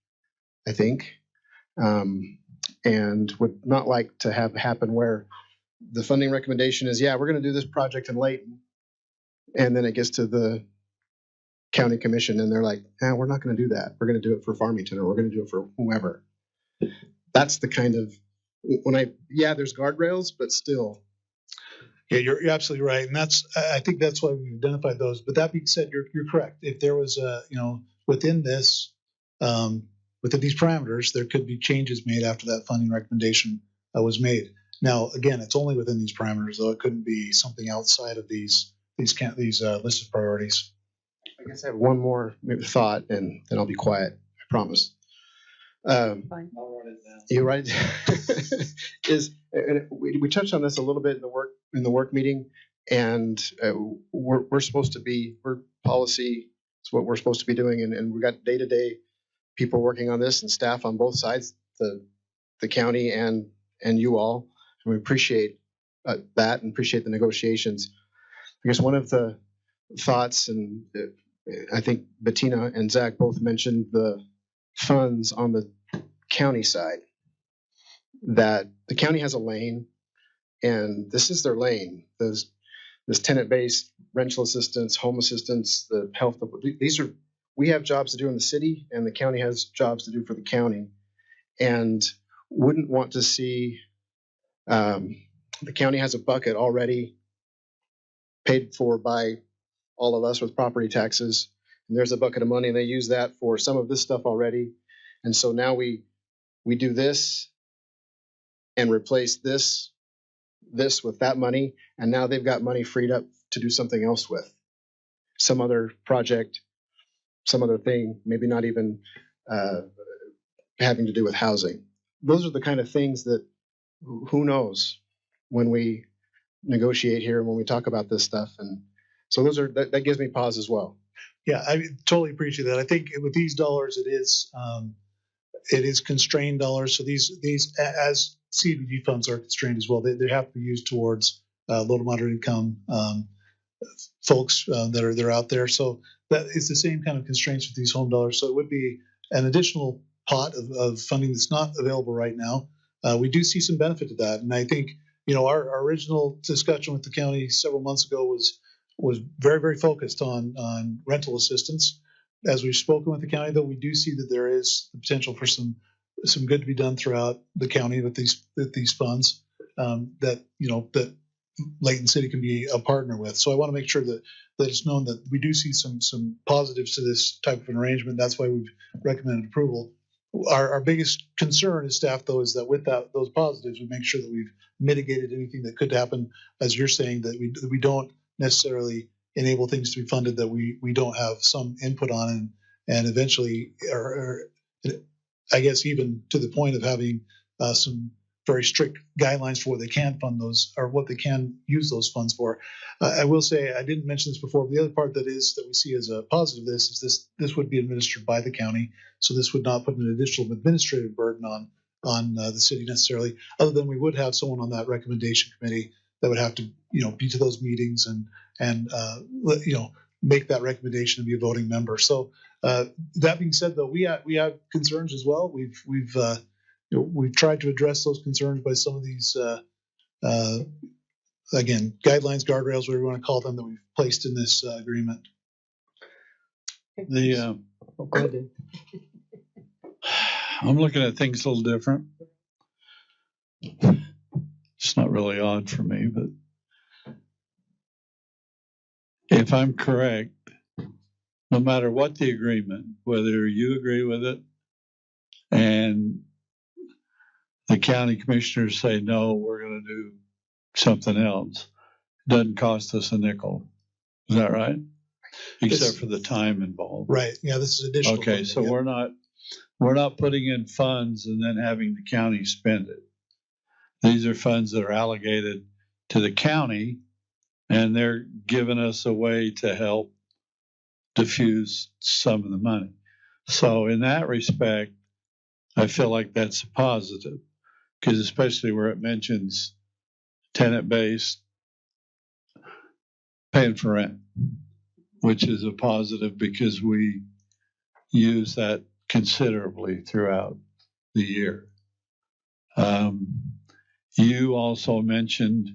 H: I think, and would not like to have happen where the funding recommendation is, yeah, we're going to do this project in Layton, and then it gets to the county commission and they're like, we're not going to do that. We're going to do it for Farmington, or we're going to do it for whoever. That's the kind of there's guardrails, but still.
K: Yeah, you're absolutely right, and I think that's why we've identified those. But that being said, you're correct. If there was within this, within these parameters, there could be changes made after that funding recommendation was made. Now, again, it's only within these parameters, though. It couldn't be something outside of these listed priorities.
H: I guess I have one more thought, and then I'll be quiet. I promise.
E: Fine.
H: You're right. And we touched on this a little bit in the work meeting, and we're supposed to be policy. It's what we're supposed to be doing, and we got day-to-day people working on this and staff on both sides, the county and you all, and we appreciate that and appreciate the negotiations. I guess one of the thoughts, and I think Bettina and Zach both mentioned the funds on the county side, that the county has a lane, and this is their lane. This tenant-based rental assistance, home assistance, the health, we have jobs to do in the city, and the county has jobs to do for the county, and wouldn't want to see the county has a bucket already paid for by all of us with property taxes, and there's a bucket of money, and they use that for some of this stuff already. And so now we do this and replace this with that money, and now they've got money freed up to do something else with, some other project, some other thing, maybe not even having to do with housing. Those are the kind of things that, who knows, when we negotiate here and when we talk about this stuff. And so that gives me pause as well.
K: Yeah, I totally appreciate that. I think with these dollars, it is constrained dollars. So these as CDBG funds are constrained as well. They have to be used towards low to moderate income folks that are out there. So that is the same kind of constraints with these home dollars. So it would be an additional pot of funding that's not available right now. We do see some benefit to that, and I think our original discussion with the county several months ago was very, very focused on rental assistance. As we've spoken with the county, though, we do see that there is the potential for some good to be done throughout the county with these funds that Layton City can be a partner with. So I want to make sure that it's known that we do see some positives to this type of an arrangement. That's why we've recommended approval. Our biggest concern as staff, though, is that with those positives, we make sure that we've mitigated anything that could happen, as you're saying, that we don't necessarily enable things to be funded that we don't have some input on, and eventually, or I guess even to the point of having some very strict guidelines for what they can fund those, or what they can use those funds for. I will say, I didn't mention this before, but the other part that we see as a positive of this is this would be administered by the county, so this would not put an additional administrative burden on the city necessarily, other than we would have someone on that recommendation committee that would have to be to those meetings and make that recommendation and be a voting member. So that being said, though, we have concerns as well. We've tried to address those concerns by some of these again, guidelines, guardrails, whatever you want to call them, that we've placed in this agreement.
C: I'm looking at things a little different. It's not really odd for me, but if I'm correct, no matter what the agreement, whether you agree with it and the county commissioners say, no, we're going to do something else, it doesn't cost us a nickel. Is that right?
O: except for the time involved.
K: Right. Yeah, this is additional.
O: Okay, so
K: yeah.
O: we're not putting in funds and then having the county spend it. These are funds that are allocated to the county, and they're giving us a way to help diffuse some of the money. So in that respect, I feel like that's a positive, because especially where it mentions tenant-based paying for rent, which is a positive because we use that considerably throughout the year. You also mentioned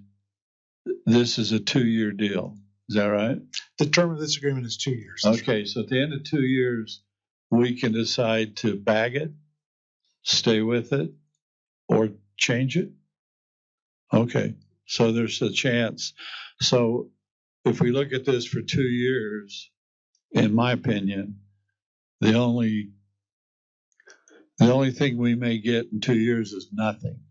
O: this is a 2-year deal. Is that right?
K: The term of this agreement is 2 years.
O: Okay, so at the end of 2 years, we can decide to bag it, stay with it, or change it? Okay, so there's a chance. So if we look at this for 2 years, in my opinion, the only thing we may get in 2 years is nothing.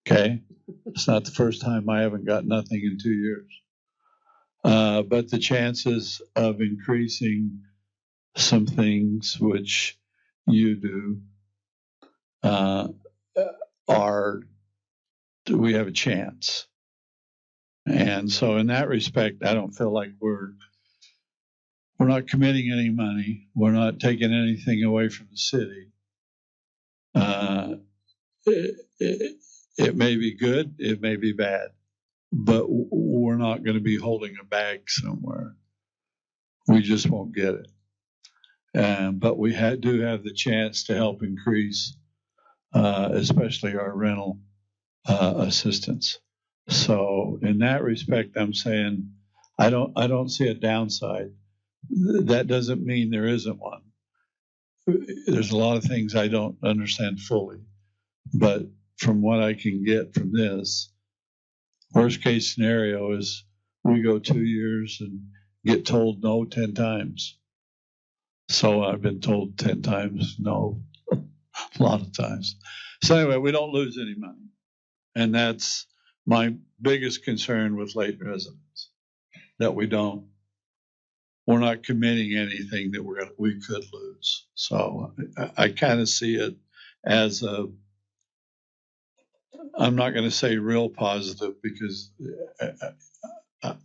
O: Okay, it's not the first time I haven't got nothing in 2 years. But the chances of increasing some things which you do we have a chance. And so in that respect, I don't feel like we're not committing any money. We're not taking anything away from the city. It may be good, it may be bad, but we're not going to be holding a bag somewhere. We just won't get it. But we do have the chance to help increase, especially our rental assistance. So in that respect, I'm saying I don't see a downside. That doesn't mean there isn't one. There's a lot of things I don't understand fully, but from what I can get from this, worst case scenario is we go 2 years and get told no 10 times. So I've been told 10 times no, a lot of times. So anyway, we don't lose any money. And that's my biggest concern with Layton residents, that we're not committing anything that we could lose. So I kind of see it as I'm not going to say real positive, because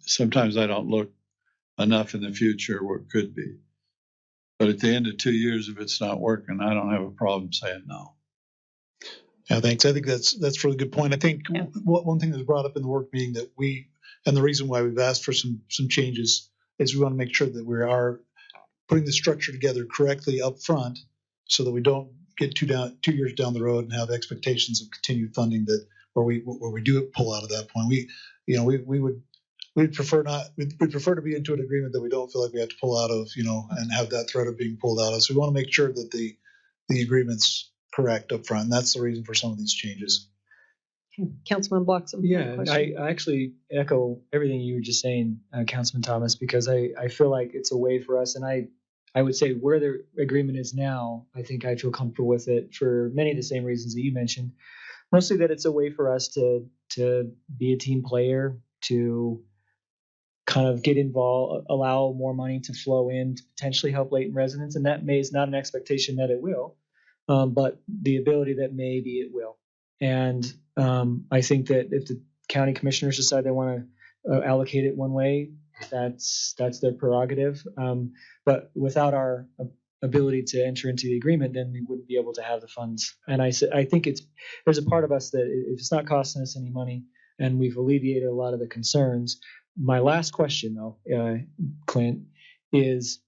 O: sometimes I don't look enough in the future where it could be. But at the end of 2 years, if it's not working, I don't have a problem saying no.
K: Yeah, thanks. I think that's a really good point. I think one thing that was brought up in the work meeting that and the reason why we've asked for some changes is we want to make sure that we are putting the structure together correctly up front, so that we don't get 2 years down the road and have expectations of continued funding where we do pull out at that point. We'd prefer to be into an agreement that we don't feel like we have to pull out of, and have that threat of being pulled out of. So we want to make sure that the agreement's correct up front. And that's the reason for some of these changes.
A: Councilman Bloxham.
M: Yeah, I actually echo everything you were just saying, Councilman Thomas, because I feel like it's a way for us, and I would say where the agreement is now, I think I feel comfortable with it for many of the same reasons that you mentioned. Mostly that it's a way for us to be a team player, to kind of get involved, allow more money to flow in to potentially help Layton residents. And that is not an expectation that it will, but the ability that maybe it will. And I think that if the county commissioners decide they want to allocate it one way, that's their prerogative. But without our ability to enter into the agreement, then we wouldn't be able to have the funds. And I think there's a part of us that if it's not costing us any money and we've alleviated a lot of the concerns. My last question, though, Clint, is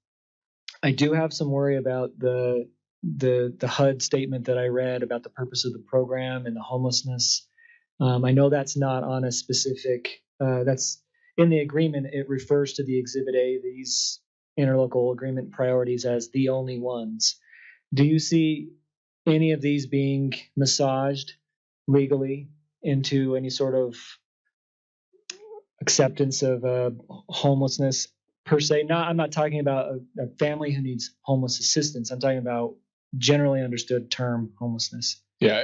M: I do have some worry about the HUD statement that I read about the purpose of the program and the homelessness. I know that's not on a specific. That's in the agreement. It refers to the Exhibit A, these interlocal agreement priorities, as the only ones. Do you see any of these being massaged legally into any sort of acceptance of homelessness per se? I'm not talking about a family who needs homeless assistance. I'm talking about generally understood term homelessness.
N: Yeah,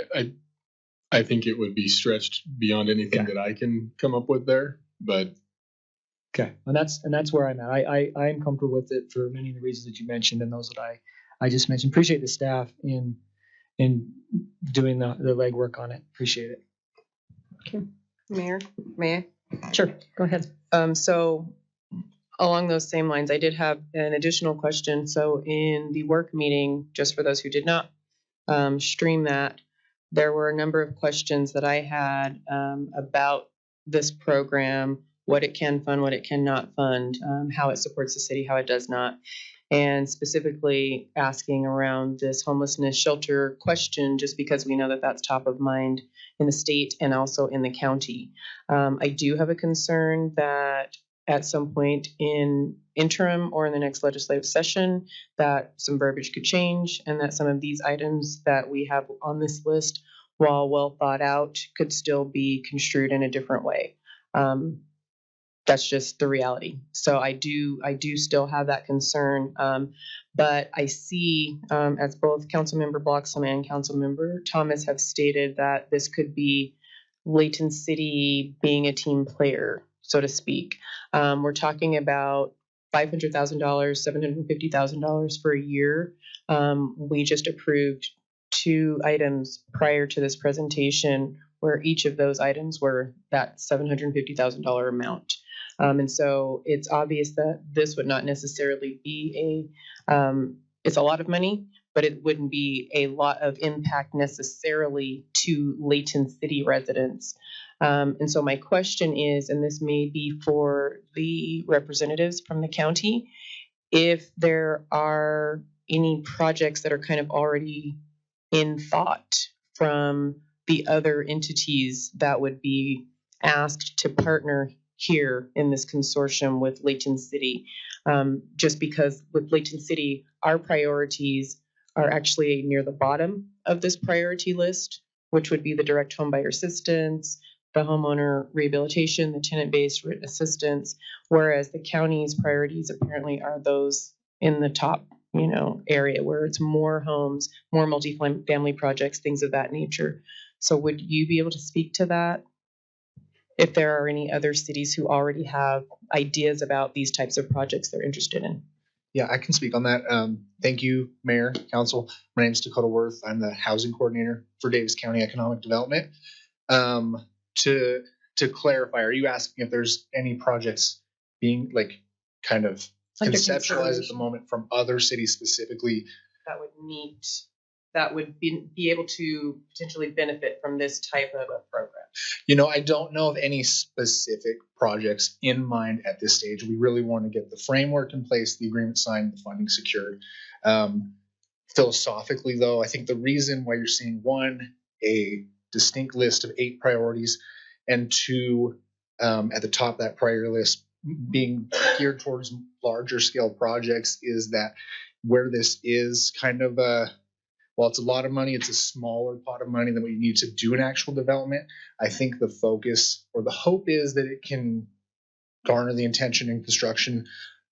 N: I think it would be stretched beyond anything that I can come up with there. But
M: Okay, and that's where I'm at. I am comfortable with it for many of the reasons that you mentioned and those that I just mentioned. Appreciate the staff in doing the legwork on it. Appreciate it.
E: Okay. Mayor, may I?
A: Sure, go ahead.
E: So along those same lines, I did have an additional question. So in the work meeting, just for those who did not stream that, there were a number of questions that I had about this program, what it can fund, what it cannot fund, how it supports the city, how it does not, and specifically asking around this homelessness shelter question, just because we know that that's top of mind in the state and also in the county. I do have a concern that at some point in interim or in the next legislative session that some verbiage could change and that some of these items that we have on this list, while well thought out, could still be construed in a different way. That's just the reality. So I do still have that concern. But I see, as both Councilmember Bloxham and Councilmember Thomas have stated, that this could be Layton City being a team player, so to speak. We're talking about $500,000, $750,000 for a year. We just approved 2 items prior to this presentation where each of those items were that $750,000 amount. And so it's obvious that this would not necessarily be it's a lot of money, but it wouldn't be a lot of impact necessarily to Layton City residents. And so my question is, and this may be for the representatives from the county, if there are any projects that are kind of already in thought from the other entities that would be asked to partner here in this consortium with Layton City. Just because with Layton City, our priorities are actually near the bottom of this priority list, which would be the direct home buyer assistance, the homeowner rehabilitation, the tenant-based written assistance, whereas the county's priorities apparently are those in the top, area where it's more homes, more multifamily projects, things of that nature. So would you be able to speak to that? If there are any other cities who already have ideas about these types of projects they're interested in.
P: Yeah, I can speak on that. Thank you, Mayor, Council. My name is Dakota Worth. I'm the housing coordinator for Davis County Economic Development. To clarify, are you asking if there's any projects being kind of conceptualized at the moment from other cities specifically?
E: That would be able to potentially benefit from this type of a program?
P: I don't know of any specific projects in mind at this stage. We really want to get the framework in place, the agreement signed, the funding secured. Philosophically, though, I think the reason why you're seeing a distinct list of 8 priorities and 2 at the top of that priority list being geared towards larger scale projects is that where this is kind of while it's a lot of money, it's a smaller pot of money than what you need to do an actual development. I think the focus or the hope is that it can garner the attention in construction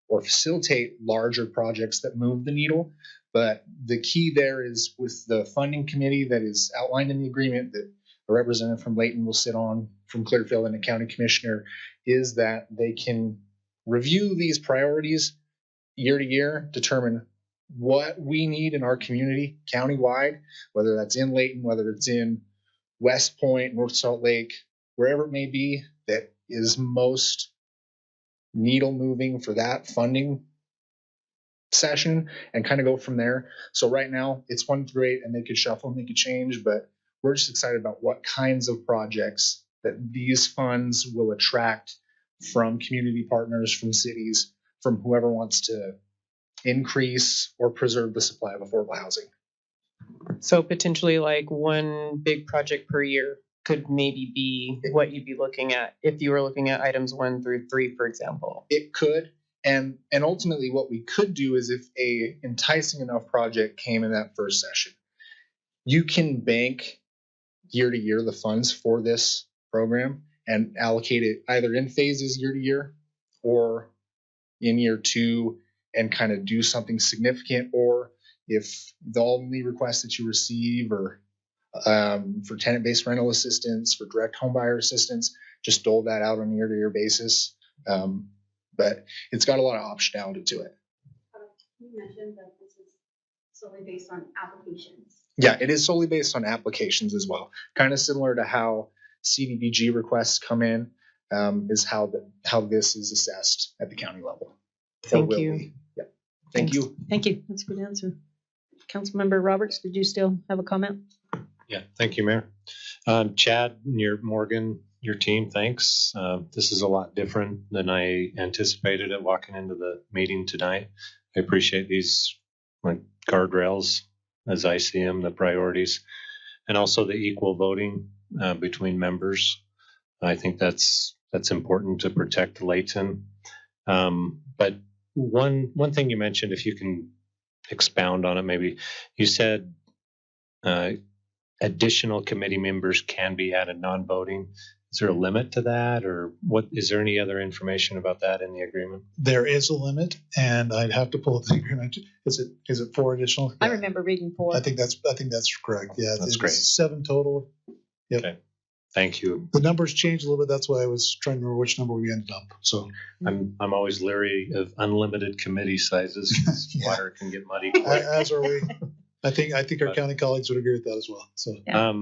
P: or facilitate larger projects that move the needle. But the key there is with the funding committee that is outlined in the agreement that a representative from Layton will sit on from Clearfield and a county commissioner, is that they can review these priorities year to year, determine what we need in our community countywide, whether that's in Layton, whether it's in West Point, North Salt Lake, wherever it may be, that is most needle moving for that funding session, and kind of go from there. So right now it's 1 through 8 and they could shuffle and they could change, but we're just excited about what kinds of projects that these funds will attract from community partners, from cities, from whoever wants to increase or preserve the supply of affordable housing.
E: So potentially like 1 big project per year could maybe be what you'd be looking at if you were looking at items 1 through 3, for example.
P: It could. And ultimately what we could do is if a enticing enough project came in that first session, you can bank year to year the funds for this program and allocate it either in phases year to year or in year 2 and kind of do something significant, or if the only requests that you receive are for tenant-based rental assistance, for direct home buyer assistance, just dole that out on a year-to-year basis. but it's got a lot of optionality to it.
Q: You mentioned that this is solely based on applications.
P: Yeah, it is solely based on applications as well. Kind of similar to how CDBG requests come in, is how this is assessed at the county level.
E: Thank you.
P: Yep. Thank you.
A: Thank you. That's a good answer. Councilmember Roberts, did you still have a comment?
B: Yeah, thank you, Mayor. Chad, Morgan, your team, thanks. This is a lot different than I anticipated at walking into the meeting tonight. I appreciate these like guardrails as I see them, the priorities, and also the equal voting between members. I think that's important to protect Layton. But one thing you mentioned, if you can expound on it, maybe you said additional committee members can be added non-voting. Is there a limit to that, or what? Is there any other information about that in the agreement?
K: There is a limit, and I'd have to pull up the agreement. Is it 4 additional?
A: I remember reading 4.
K: I think that's correct. Yeah,
B: that's great.
K: 7 total. Yep.
B: Okay. Thank you.
K: The numbers changed a little bit. That's why I was trying to remember which number we ended up. So
B: I'm always leery of unlimited committee sizes. Yeah. Water can get muddy quick.
K: As are we. I think our county colleagues would agree with that as well. So
B: now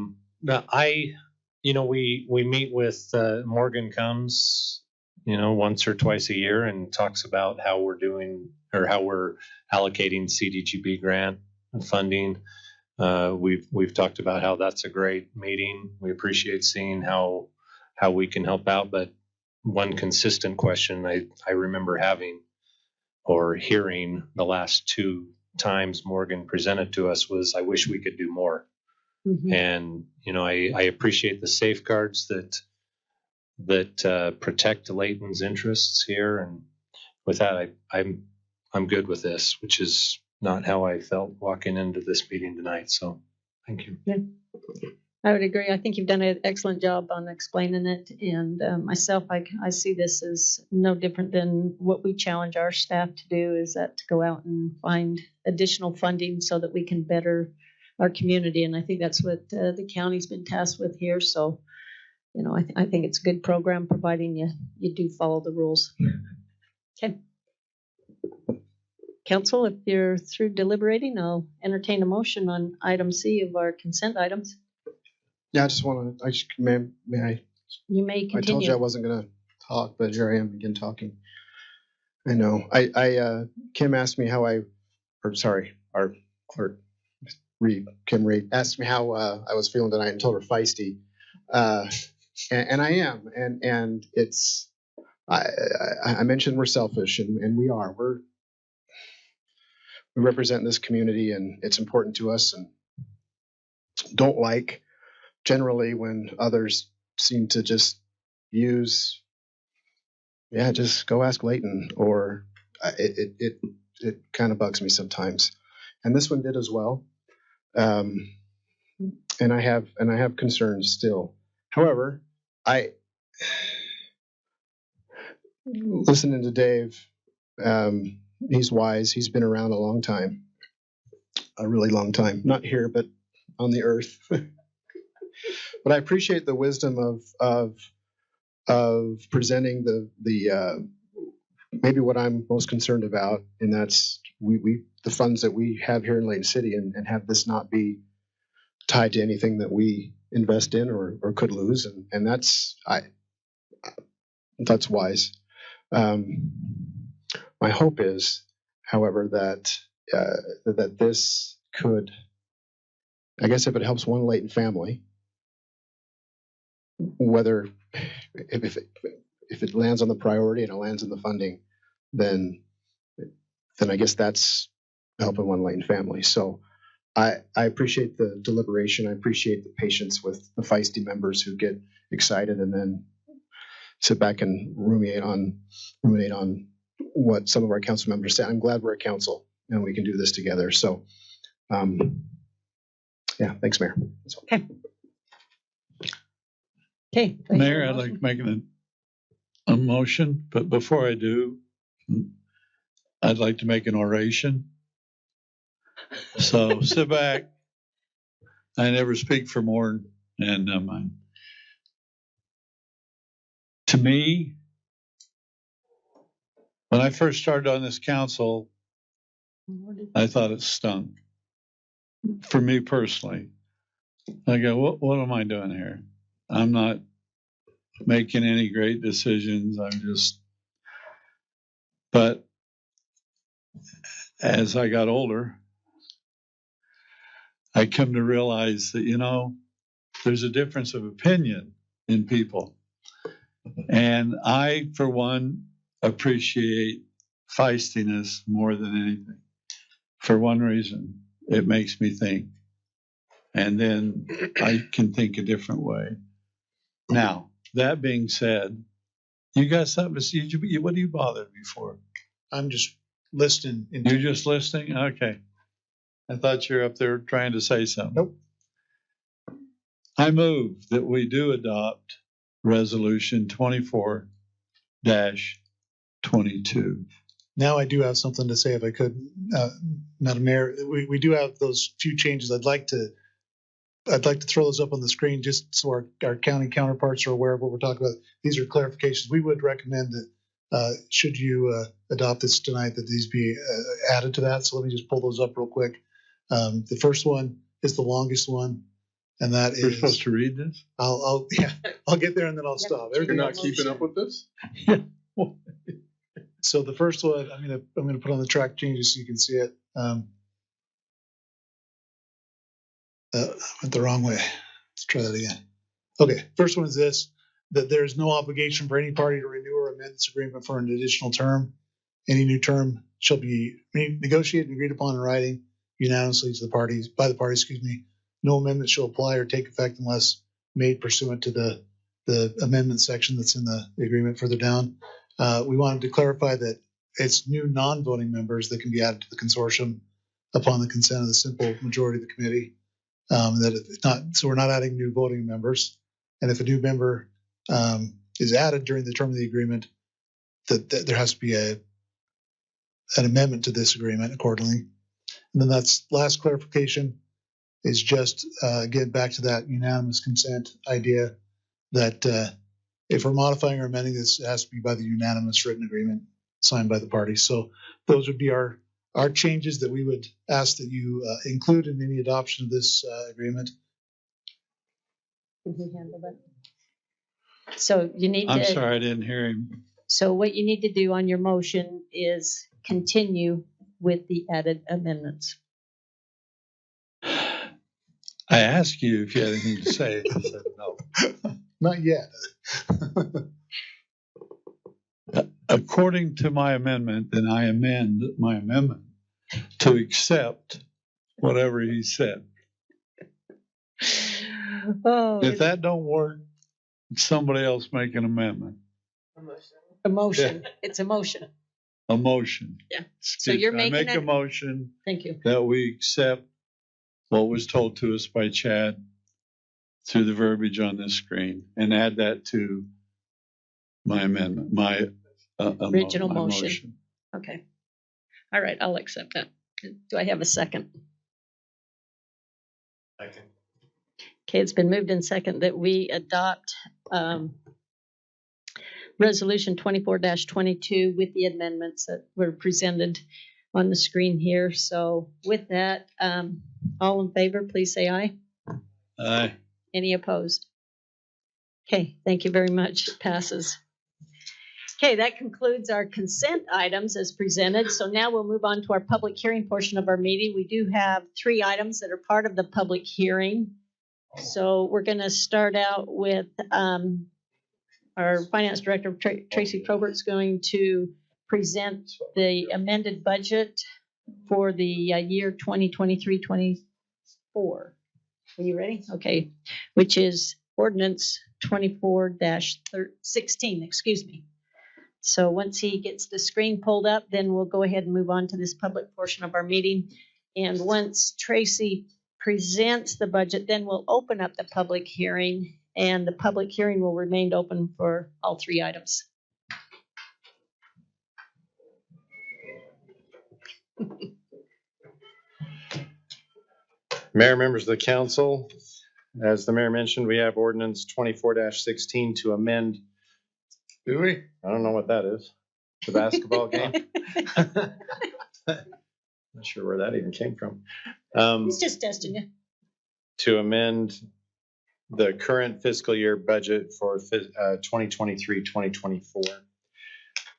B: we meet with Morgan comes once or twice a year and talks about how we're doing or how we're allocating CDGB grant funding. We've talked about how that's a great meeting. We appreciate seeing how we can help out. But one consistent question I remember having or hearing the last 2 times Morgan presented to us was, I wish we could do more. Mm-hmm. And I appreciate the safeguards that protect Layton's interests here. And with that, I'm good with this, which is not how I felt walking into this meeting tonight. So thank you.
A: Yeah, I would agree. I think you've done an excellent job on explaining it. And myself, I see this as no different than what we challenge our staff to do, is that to go out and find additional funding so that we can better our community. And I think that's what the county's been tasked with here. So, I think it's a good program, providing you do follow the rules. Okay. Council, if you're through deliberating, I'll entertain a motion on item C of our consent items.
H: Yeah, may I?
A: You may continue.
H: I told you I wasn't going to talk, but here I am again talking. I know. Kim asked me how Kim Reed asked me how I was feeling tonight and told her feisty, and I am, and it's I mentioned we're selfish, and we are. We represent this community, and it's important to us, and don't like generally when others seem to just use, just go ask Layton, or it kind of bugs me sometimes, and this one did as well. And I have concerns still. However, listening to Dave, he's wise. He's been around a long time, a really long time. Not here, but on the earth. But I appreciate the wisdom of presenting the maybe what I'm most concerned about, and that's the funds that we have here in Layton City, and have this not be tied to anything that we invest in or could lose, and that's wise. My hope is, however, that this could, I guess, if it helps one Layton family, whether if it lands on the priority and it lands in the funding, then I guess that's helping one Layton family. So I appreciate the deliberation. I appreciate the patience with the feisty members who get excited and then sit back and ruminate on what some of our council members say. I'm glad we're a council and we can do this together. So, thanks, Mayor.
A: Okay. Okay.
O: Mayor, I'd like to make a motion, but before I do, I'd like to make an oration. So sit back. I never speak for more than mine. To me, When I first started on this council, I thought it stunk. For me personally, I go, what am I doing here? I'm not making any great decisions. But as I got older, I come to realize that, there's a difference of opinion in people. And I, for one, appreciate feistiness more than anything. For one reason, it makes me think. And then I can think a different way. Now, that being said, you got something to see? What do you bother me for?
K: I'm just listening.
O: You're just listening? Okay. I thought you were up there trying to say something.
K: Nope.
O: I move that we do adopt Resolution 24-22.
K: Now I do have something to say if I could, Madam Mayor. We do have those few changes. I'd like to throw those up on the screen just so our county counterparts are aware of what we're talking about. These are clarifications. We would recommend that should you adopt this tonight, that these be added to that. So let me just pull those up real quick. The first one is the longest one, and that
O: We're
K: is.
O: supposed to read this?
K: I'll get there and then I'll stop.
N: You're not keeping up with this?
K: So the first one, I'm gonna put on the track changes so you can see it. I went the wrong way. Let's try that again. Okay, first one is this: that there is no obligation for any party to renew or amend this agreement for an additional term. Any new term shall be negotiated and agreed upon in writing unanimously to the parties by the parties. No amendment shall apply or take effect unless made pursuant to the amendment section that's in the agreement further down. We wanted to clarify that it's new non-voting members that can be added to the consortium upon the consent of the simple majority of the committee. So we're not adding new voting members. And if a new member is added during the term of the agreement, that there has to be an amendment to this agreement accordingly. And then that's last clarification is just, again, back to that unanimous consent idea that if we're modifying or amending this, it has to be by the unanimous written agreement signed by the parties. So those would be our changes that we would ask that you include in any adoption of this agreement.
A: Did he handle that? So you need to.
O: I'm sorry, I didn't hear him.
A: So what you need to do on your motion is continue with the added amendments.
O: I asked you if you had anything to say. You said no.
K: Not yet.
O: According to my amendment, then I amend my amendment to accept whatever he said.
A: Oh,
O: if that don't work, somebody else make an amendment.
A: A motion.
O: Yeah.
A: It's a motion.
O: A motion.
A: Yeah. So you're making
O: I make a motion.
A: Thank you.
O: That we accept what was told to us by Chad through the verbiage on this screen and add that to my amendment, my
A: original
O: my
A: motion. Okay. All right. I'll accept that. Do I have a second?
B: Second.
A: Okay. It's been moved in second that we adopt Resolution 24-22 with the amendments that were presented on the screen here. So with that, all in favor, please say aye.
O: Aye.
A: Any opposed? Okay, thank you very much. Passes. Okay, that concludes our consent items as presented. So now we'll move on to our public hearing portion of our meeting. We do have 3 items that are part of the public hearing. So we're going to start out with our Finance Director, Tracy Probert's going to present the amended budget for the year 2023-24. Are you ready? Okay. Which is ordinance 24-16, excuse me. So once he gets the screen pulled up, then we'll go ahead and move on to this public portion of our meeting. And once Tracy presents the budget, then we'll open up the public hearing, and the public hearing will remain open for all 3 items.
F: Mayor, members of the council, as the mayor mentioned, we have ordinance 24-16 to amend. Do we? I don't know what that is. the basketball game. Not sure where that even came from.
A: He's just testing you.
F: To amend the current fiscal year budget for 2023-2024.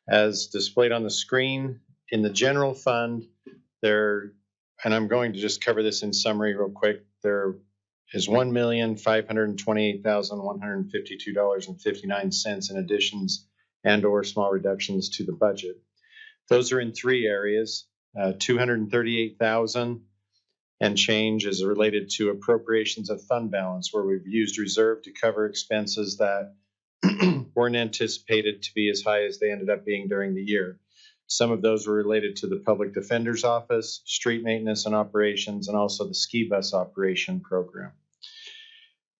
F: As displayed on the screen, in the general fund, there, and I'm going to just cover this in summary real quick, there is $1,528,152.59 in additions and or small reductions to the budget. Those are in three areas. 238,000 and change is related to appropriations of fund balance, where we've used reserve to cover expenses that weren't anticipated to be as high as they ended up being during the year. Some of those were related to the public defender's office, street maintenance and operations, and also the ski bus operation program.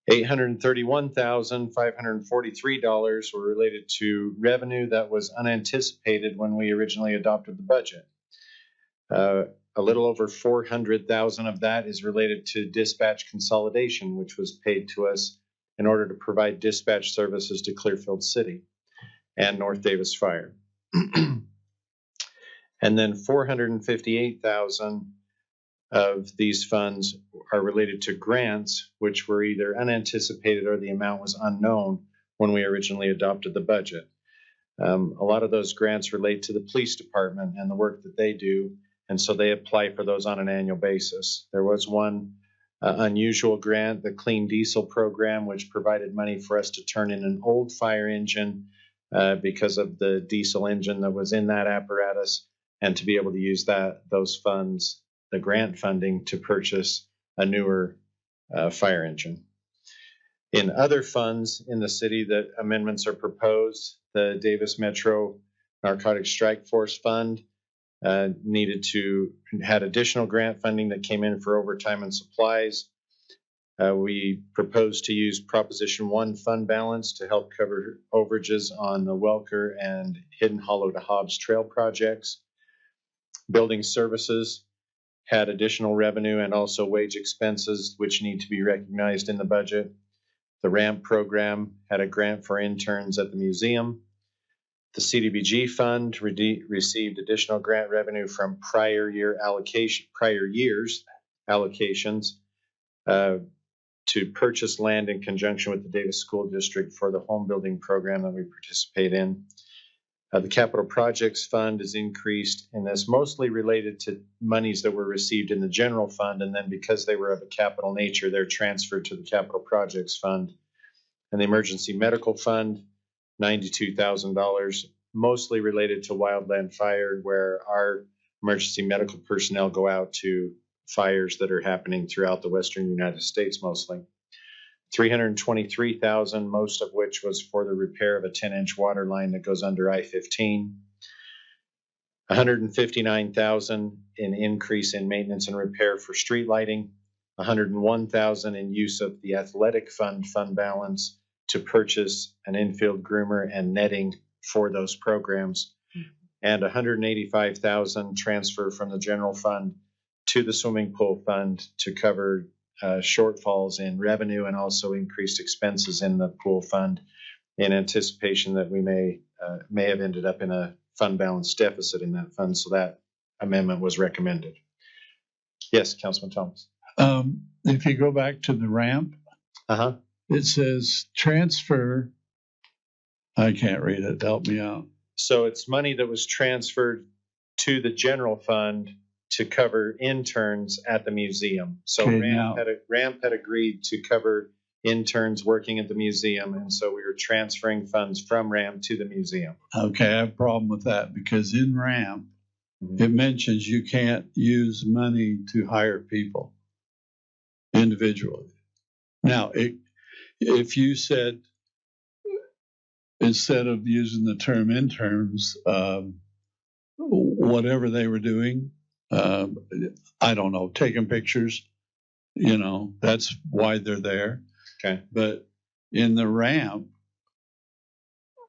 F: $831,543 were related to revenue that was unanticipated when we originally adopted the budget. A little over 400,000 of that is related to dispatch consolidation, which was paid to us in order to provide dispatch services to Clearfield City and North Davis Fire. And then 458,000 of these funds are related to grants, which were either unanticipated or the amount was unknown when we originally adopted the budget. A lot of those grants relate to the police department and the work that they do, and so they apply for those on an annual basis. There was one unusual grant, the Clean Diesel Program, which provided money for us to turn in an old fire engine because of the diesel engine that was in that apparatus, and to be able to use those funds, the grant funding, to purchase a newer fire engine. In other funds in the city that amendments are proposed, the Davis Metro Narcotic Strike Force Fund had additional grant funding that came in for overtime and supplies. We proposed to use Proposition 1 fund balance to help cover overages on the Welker and Hidden Hollow to Hobbs trail projects. Building services had additional revenue and also wage expenses, which need to be recognized in the budget. The RAMP program had a grant for interns at the museum. The CDBG fund received additional grant revenue from prior years allocations to purchase land in conjunction with the Davis School District for the home building program that we participate in. The Capital Projects Fund is increased, and that's mostly related to monies that were received in the general fund, and then because they were of a capital nature, they're transferred to the Capital Projects Fund. And the Emergency Medical Fund, $92,000, mostly related to wildland fire, where our emergency medical personnel go out to fires that are happening throughout the western United States mostly. $323,000, most of which was for the repair of a 10-inch water line that goes under I-15. $159,000 in increase in maintenance and repair for street lighting. $101,000 in use of the athletic fund balance to purchase an infield groomer and netting for those programs. And $185,000 transfer from the general fund to the swimming pool fund to cover shortfalls in revenue and also increased expenses in the pool fund, in anticipation that we may have ended up in a fund balance deficit in that fund. So that amendment was recommended. Yes, Councilman Thomas.
O: If you go back to the ramp, it says transfer. I can't read it. Help me out.
F: So it's money that was transferred to the general fund to cover interns at the museum. So okay, RAMP had agreed to cover interns working at the museum, and so we were transferring funds from RAMP to the museum.
O: Okay, I have a problem with that because in RAMP, it mentions you can't use money to hire people individually. Now, if you said, instead of using the term interns, whatever they were doing, I don't know, taking pictures, that's why they're there.
F: Okay.
O: But in the ramp,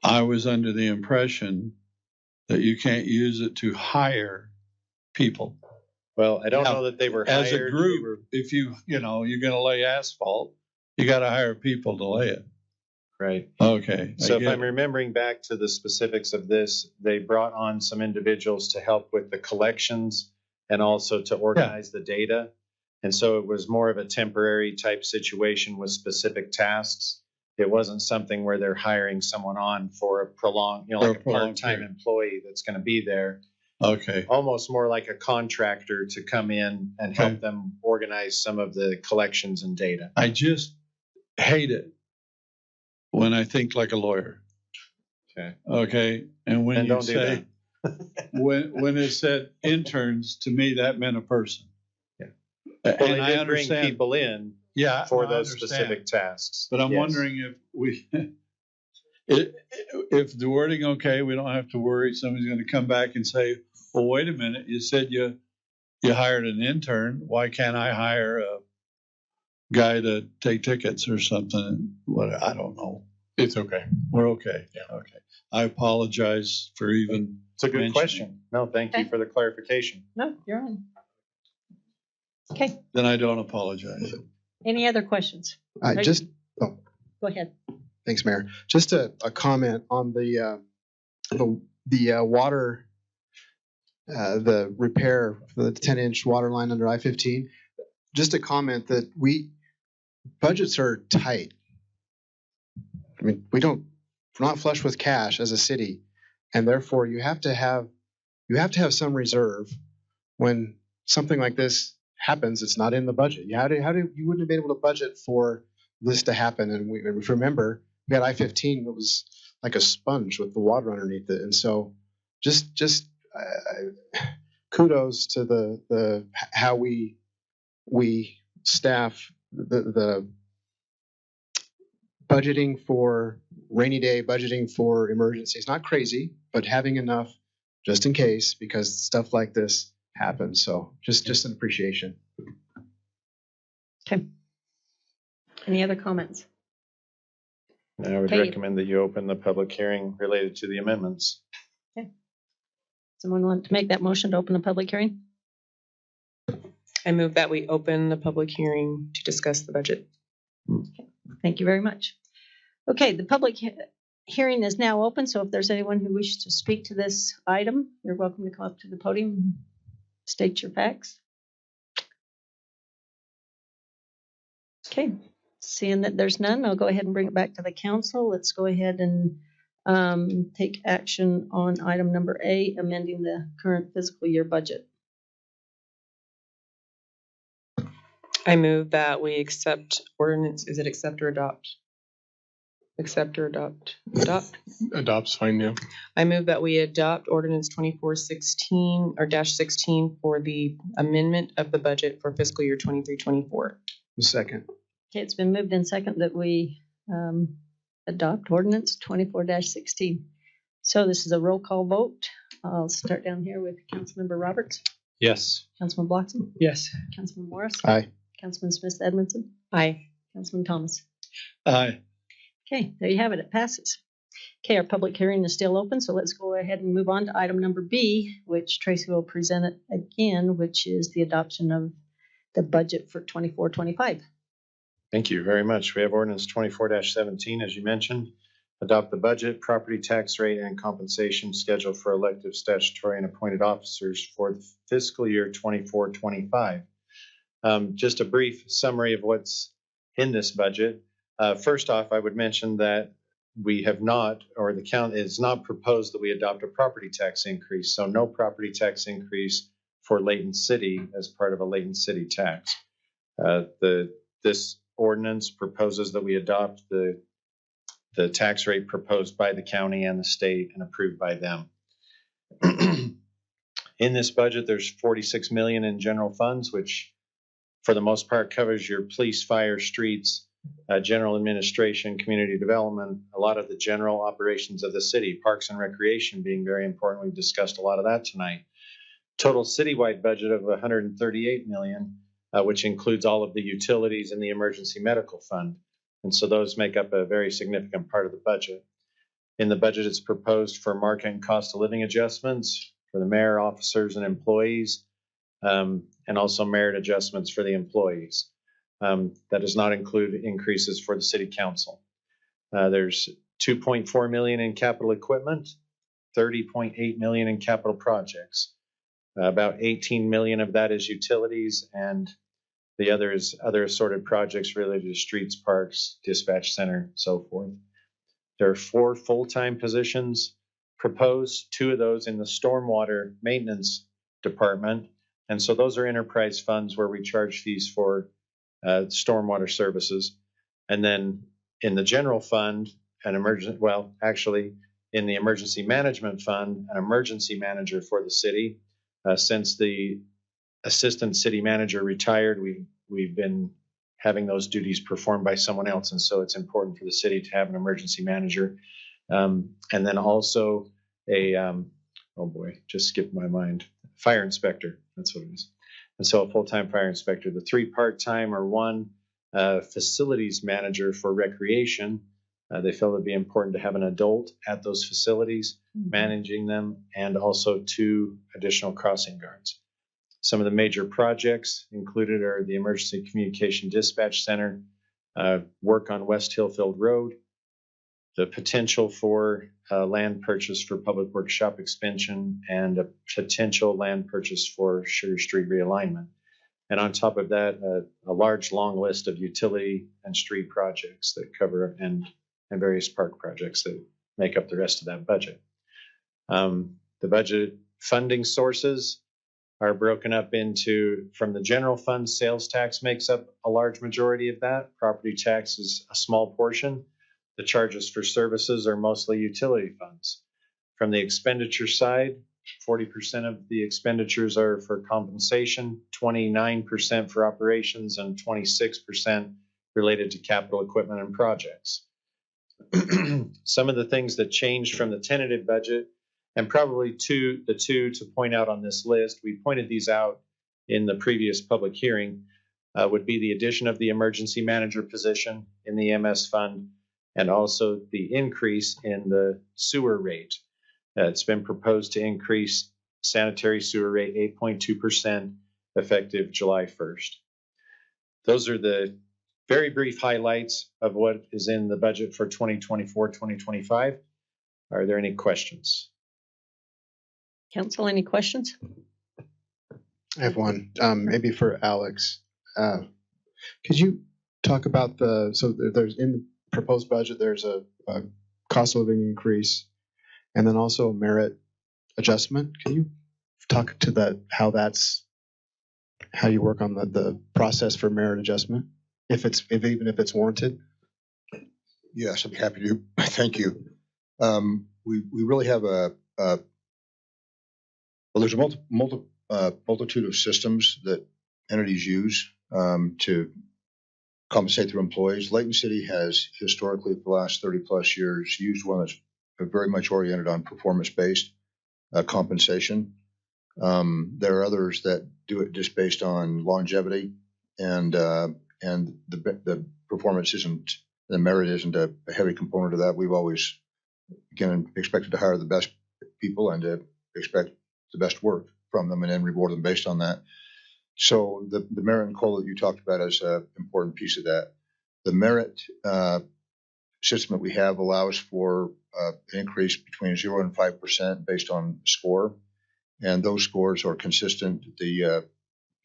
O: I was under the impression that you can't use it to hire people.
F: Well, I don't know that they were hired.
O: As a group, if you're going to lay asphalt, you got to hire people to lay it.
F: Right.
O: Okay.
F: So if I'm remembering back to the specifics of this, they brought on some individuals to help with the collections and also to organize the data. And so it was more of a temporary type situation with specific tasks. It wasn't something where they're hiring someone on for a prolonged, like a part-time employee that's going to be there.
O: Okay.
F: Almost more like a contractor to come in and help them organize some of the collections and data.
O: I just hate it when I think like a lawyer.
F: Okay.
O: Okay. And when you say, when it said interns, to me, that meant a person.
F: Yeah.
O: And
F: well, they
O: I
F: did bring
O: understand
F: people in for those specific tasks.
O: But I'm wondering if we, if the wording, okay, we don't have to worry. Somebody's going to come back and say, well, wait a minute. You said you hired an intern. Why can't I hire a guy to take tickets or something? What, I don't know.
N: It's okay.
O: We're okay. Yeah. Okay. I apologize for even.
F: It's a good question. No, thank you for the clarification.
A: No, you're on. Okay.
O: Then I don't apologize.
A: Any other questions?
J: Go
A: ahead.
H: Thanks, Mayor. Just a comment on the water, the repair for the 10-inch water line under I-15. Just a comment that budgets are tight. I mean, we're not flush with cash as a city, and therefore you have to have some reserve when something like this happens. It's not in the budget. You wouldn't have been able to budget for this to happen. And if you remember, we had I-15 that was like a sponge with the water underneath it. And so just kudos to the how we staff the budgeting for rainy day, budgeting for emergencies. Not crazy, but having enough just in case, because stuff like this happens. So just an appreciation.
A: Okay. Any other comments?
F: I would recommend that you open the public hearing related to the amendments.
A: Okay. Someone want to make that motion to open the public hearing?
E: I move that we open the public hearing to discuss the budget.
A: Okay. Thank you very much. Okay, the public hearing is now open, so if there's anyone who wishes to speak to this item, you're welcome to come up to the podium and state your facts. Okay, seeing that there's none, I'll go ahead and bring it back to the council. Let's go ahead and take action on item number A, amending the current fiscal year budget.
E: I move that we accept ordinance. Is it accept or adopt? Accept or adopt? Adopt?
N: Adopt's fine, yeah.
E: I move that we adopt ordinance 2416 or -16 for the amendment of the budget for fiscal year 23-24.
H: Second.
A: Okay, it's been moved in second that we adopt ordinance 24-16. So this is a roll call vote. I'll start down here with Councilmember Roberts.
B: Yes.
A: Councilman Bloxham.
M: Yes.
A: Councilman Morris.
H: Aye.
A: Councilman Smith Edmondson.
E: Aye.
A: Councilman Thomas.
O: Aye.
A: Okay, there you have it. It passes. Okay, our public hearing is still open, so let's go ahead and move on to item number B, which Tracy will present it again, which is the adoption of the budget for 24-25.
F: Thank you very much. We have ordinance 24-17, as you mentioned. Adopt the budget, property tax rate, and compensation schedule for elective, statutory, and appointed officers for the fiscal year 24-25. Just a brief summary of what's in this budget. First off, I would mention that we have not, or the county is not proposed that we adopt a property tax increase. So no property tax increase for Layton City as part of a Layton City tax. This ordinance proposes that we adopt the tax rate proposed by the county and the state and approved by them. In this budget, there's $46 million in general funds, which for the most part covers your police, fire, streets, general administration, community development, a lot of the general operations of the city, parks and recreation being very important. We've discussed a lot of that tonight. Total citywide budget of $138 million, which includes all of the utilities and the emergency medical fund. And so those make up a very significant part of the budget. In the budget, it's proposed for market and cost of living adjustments for the mayor, officers, and employees, and also merit adjustments for the employees. That does not include increases for the city council. There's 2.4 million in capital equipment, 30.8 million in capital projects. About 18 million of that is utilities, and the other is other assorted projects related to streets, parks, dispatch center, so forth. There are 4 full-time positions proposed, 2 of those in the stormwater maintenance department. And so those are enterprise funds where we charge fees for stormwater services. And then in the general fund, in the emergency management fund, an emergency manager for the city. Since the assistant city manager retired, we've been having those duties performed by someone else. And so it's important for the city to have an emergency manager. And then also just skipped my mind, fire inspector. That's what it is. And so a full-time fire inspector. The 3 part-time are 1 facilities manager for recreation. They felt it'd be important to have an adult at those facilities managing them, and also 2 additional crossing guards. Some of the major projects included are the Emergency Communication Dispatch Center, work on West Hillfield Road, the potential for land purchase for Public Works shop expansion, and a potential land purchase for Sugar Street realignment. And on top of that, a large, long list of utility and street projects that cover and various park projects that make up the rest of that budget. The budget funding sources are broken up into, from the general fund, sales tax makes up a large majority of that. Property tax is a small portion. The charges for services are mostly utility funds. From the expenditure side, 40% of the expenditures are for compensation, 29% for operations, and 26% related to capital equipment and projects. Some of the things that changed from the tentative budget, and probably the two to point out on this list, we pointed these out in the previous public hearing, would be the addition of the emergency manager position in the MS fund, and also the increase in the sewer rate. It's been proposed to increase sanitary sewer rate 8.2% effective July 1st. Those are the very brief highlights of what is in the budget for 2024-2025. Are there any questions?
A: Council, any questions?
H: I have one, maybe for Alex. Could you talk about there's in the proposed budget, there's a cost of living increase and then also a merit adjustment. Can you talk to that, how you work on the process for merit adjustment, even if it's warranted?
G: Yes, I'd be happy to. Thank you. We really have there's a multitude of systems that entities use to compensate their employees. Layton City has historically, for the last 30 plus years, used one that's very much oriented on performance-based compensation. There are others that do it just based on longevity, and the performance isn't, the merit isn't a heavy component of that. We've always, again, expected to hire the best people and to expect the best work from them and then reward them based on that. So the merit and COLA that you talked about is an important piece of that. The merit system that we have allows for an increase between 0 and 5% based on score, and those scores are consistent. The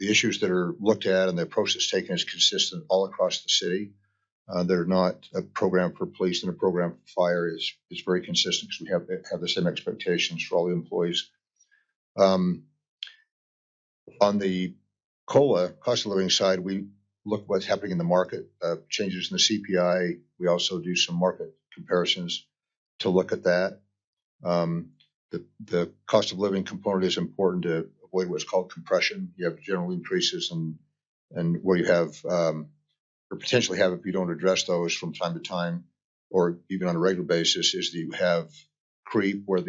G: issues that are looked at and the approach that's taken is consistent all across the city. They're not a program for police and a program for fire is very consistent because we have the same expectations for all the employees. On the COLA, cost of living side, we look at what's happening in the market, changes in the CPI. We also do some market comparisons to look at that. The cost of living component is important to avoid what's called compression. You have general increases and where you have, or potentially have if you don't address those from time to time, or even on a regular basis, is that you have creep where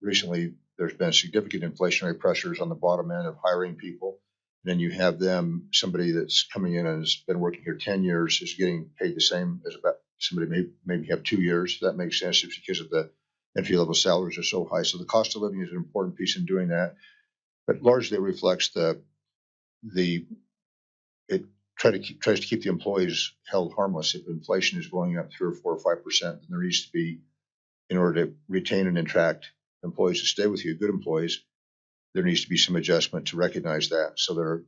G: recently there's been significant inflationary pressures on the bottom end of hiring people. Then you have somebody that's coming in and has been working here 10 years is getting paid the same as about somebody maybe have 2 years. That makes sense. It's because of the entry level salaries are so high. So the cost of living is an important piece in doing that, but largely it reflects it tries to keep the employees held harmless. If inflation is going up 3 or 4 or 5%, then there needs to be, in order to retain and attract employees to stay with you, good employees, there needs to be some adjustment to recognize that, so their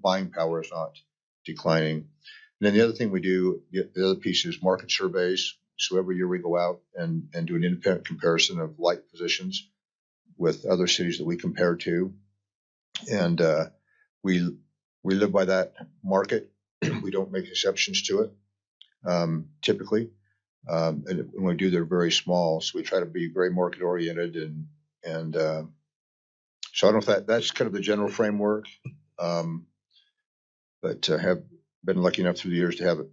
G: buying power is not declining. And then the other thing we do, the other piece is market surveys. So every year we go out and do an independent comparison of like positions with other cities that we compare to, and we live by that market. We don't make exceptions to it, typically. And when we do, they're very small, so we try to be very market oriented, and so I don't know if that's kind of the general framework, but have been lucky enough through the years to have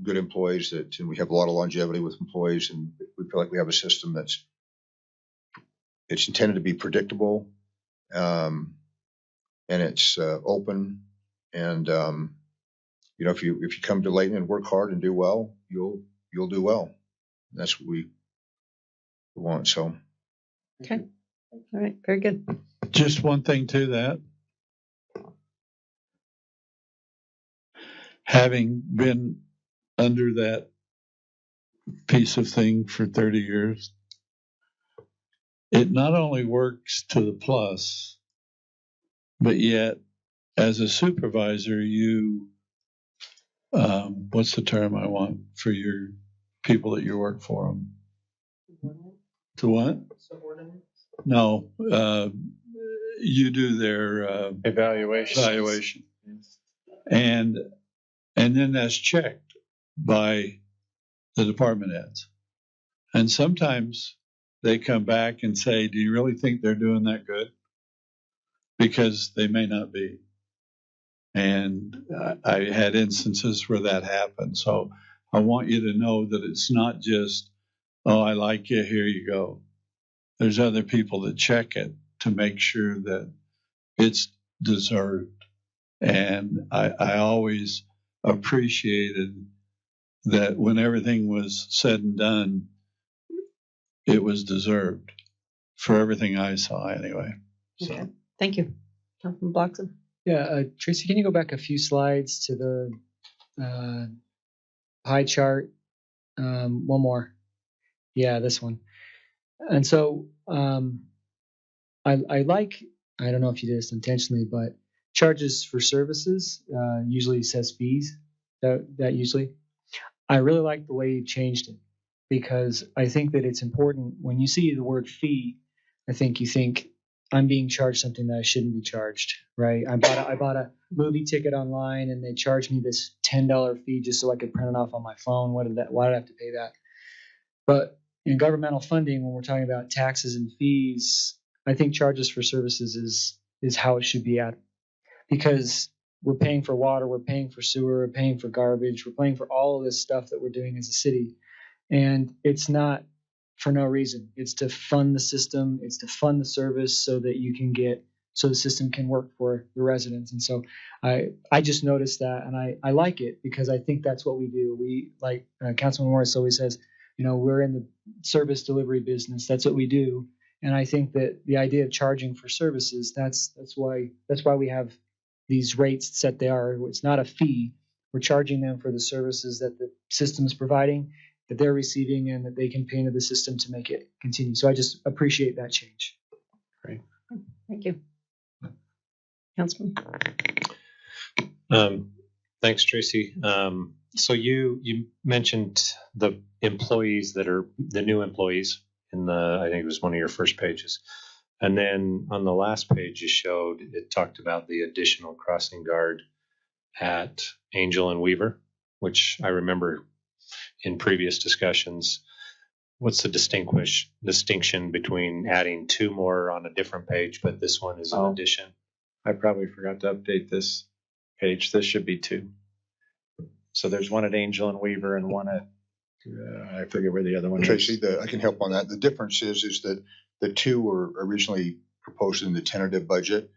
G: good employees and we have a lot of longevity with employees, and we feel like we have a system it's intended to be predictable, and it's open, and if you come to Layton and work hard and do well, you'll do well. And that's what we want. So
A: Okay. All right. Very good.
O: Just one thing to that. Having been under that piece of thing for 30 years, it not only works to the plus, but yet as a supervisor, you, what's the term I want for your people that you work for them? To what? No, you do their evaluation. And then that's checked by the department heads. And sometimes they come back and say, do you really think they're doing that good? Because they may not be. And I had instances where that happened. So I want you to know that it's not just, oh, I like you, here you go. There's other people that check it to make sure that it's deserved. And I always appreciated that when everything was said and done, it was deserved for everything I saw anyway. So.
A: Okay. Thank you. Councilman Bloxham.
M: Yeah, Tracy, can you go back a few slides to the pie chart? One more. Yeah, this one. And so I like, I don't know if you did this intentionally, but charges for services usually says fees. That usually. I really like the way you changed it, because I think that it's important when you see the word fee. I think you think I'm being charged something that I shouldn't be charged, right? I bought a movie ticket online and they charged me this $10 fee just so I could print it off on my phone. Why did I have to pay that? But in governmental funding, when we're talking about taxes and fees, I think charges for services is how it should be at, because we're paying for water, we're paying for sewer, we're paying for garbage, we're paying for all of this stuff that we're doing as a city. And it's not for no reason. It's to fund the system, it's to fund the service so that so the system can work for the residents. And so I just noticed that, and I like it, because I think that's what we do. We, like Councilman Morris always says, we're in the service delivery business. That's what we do. And I think that the idea of charging for services, that's why we have these rates set they are. It's not a fee. We're charging them for the services that the system is providing, that they're receiving, and that they can pay into the system to make it continue. So I just appreciate that change.
B: Great.
A: Thank you. Councilman.
B: Thanks, Tracy. So you mentioned the employees that are the new employees I think it was one of your first pages. And then on the last page it talked about the additional crossing guard at Angel and Weaver, which I remember in previous discussions. What's the distinction between adding 2 more on a different page, but this one is an addition?
R: I probably forgot to update this page. This should be 2. So there's one at Angel and Weaver and one at, I forget where the other one
G: Tracy,
R: is.
G: I can help on that. The difference is that the 2 were originally proposed in the tentative budget.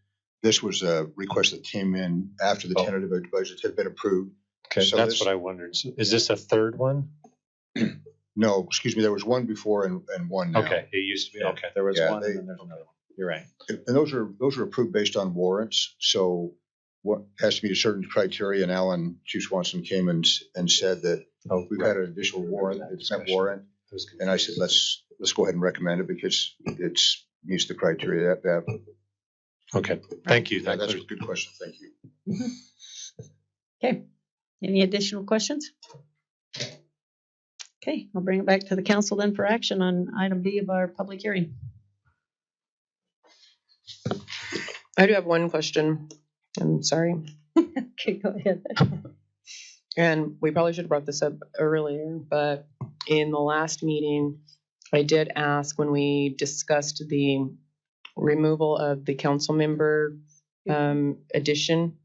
G: This was a request that came in after the tentative budget had been approved.
B: Okay, so that's what I wondered. So is this a third one?
G: No, excuse me. There was one before and one now.
B: Okay, it used to be. Okay,
R: there was one and then there's another one. You're right.
G: And those are approved based on warrants. So what has to meet a certain criteria, and Alan Chief Swanson came and said that we've had an additional warrant, it's not warrant. And I said, let's go ahead and recommend it because it's meets the criteria that.
B: Okay, thank you.
G: That's a good question. Thank you.
A: Okay. Any additional questions? Okay, I'll bring it back to the council then for action on item B of our public hearing.
E: I do have one question. I'm sorry.
A: Okay, go ahead.
E: And we probably should have brought this up earlier, but in the last meeting, I did ask when we discussed the removal of the council member addition.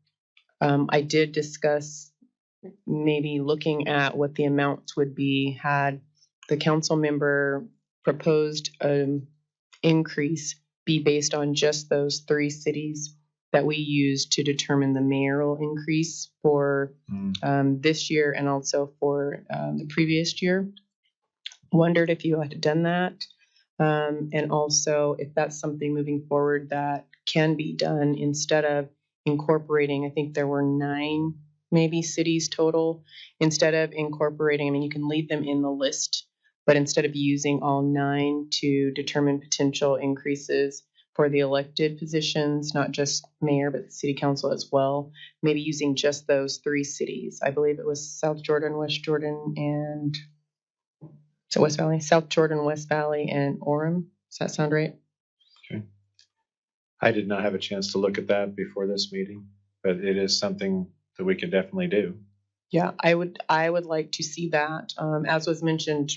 E: I did discuss maybe looking at what the amounts would be had the council member proposed increase be based on just those 3 cities that we use to determine the mayoral increase for this year and also for the previous year. Wondered if you had done that, and also if that's something moving forward that can be done instead of incorporating. I think there were 9 maybe cities total. Instead of incorporating, I mean, you can leave them in the list, but instead of using all 9 to determine potential increases for the elected positions, not just mayor, but the city council as well, maybe using just those 3 cities. I believe it was South Jordan, West Jordan, and so West Valley, South Jordan, West Valley, and Orem. Does that sound right?
B: Okay. I did not have a chance to look at that before this meeting, but it is something that we can definitely do.
E: Yeah, I would like to see that. As was mentioned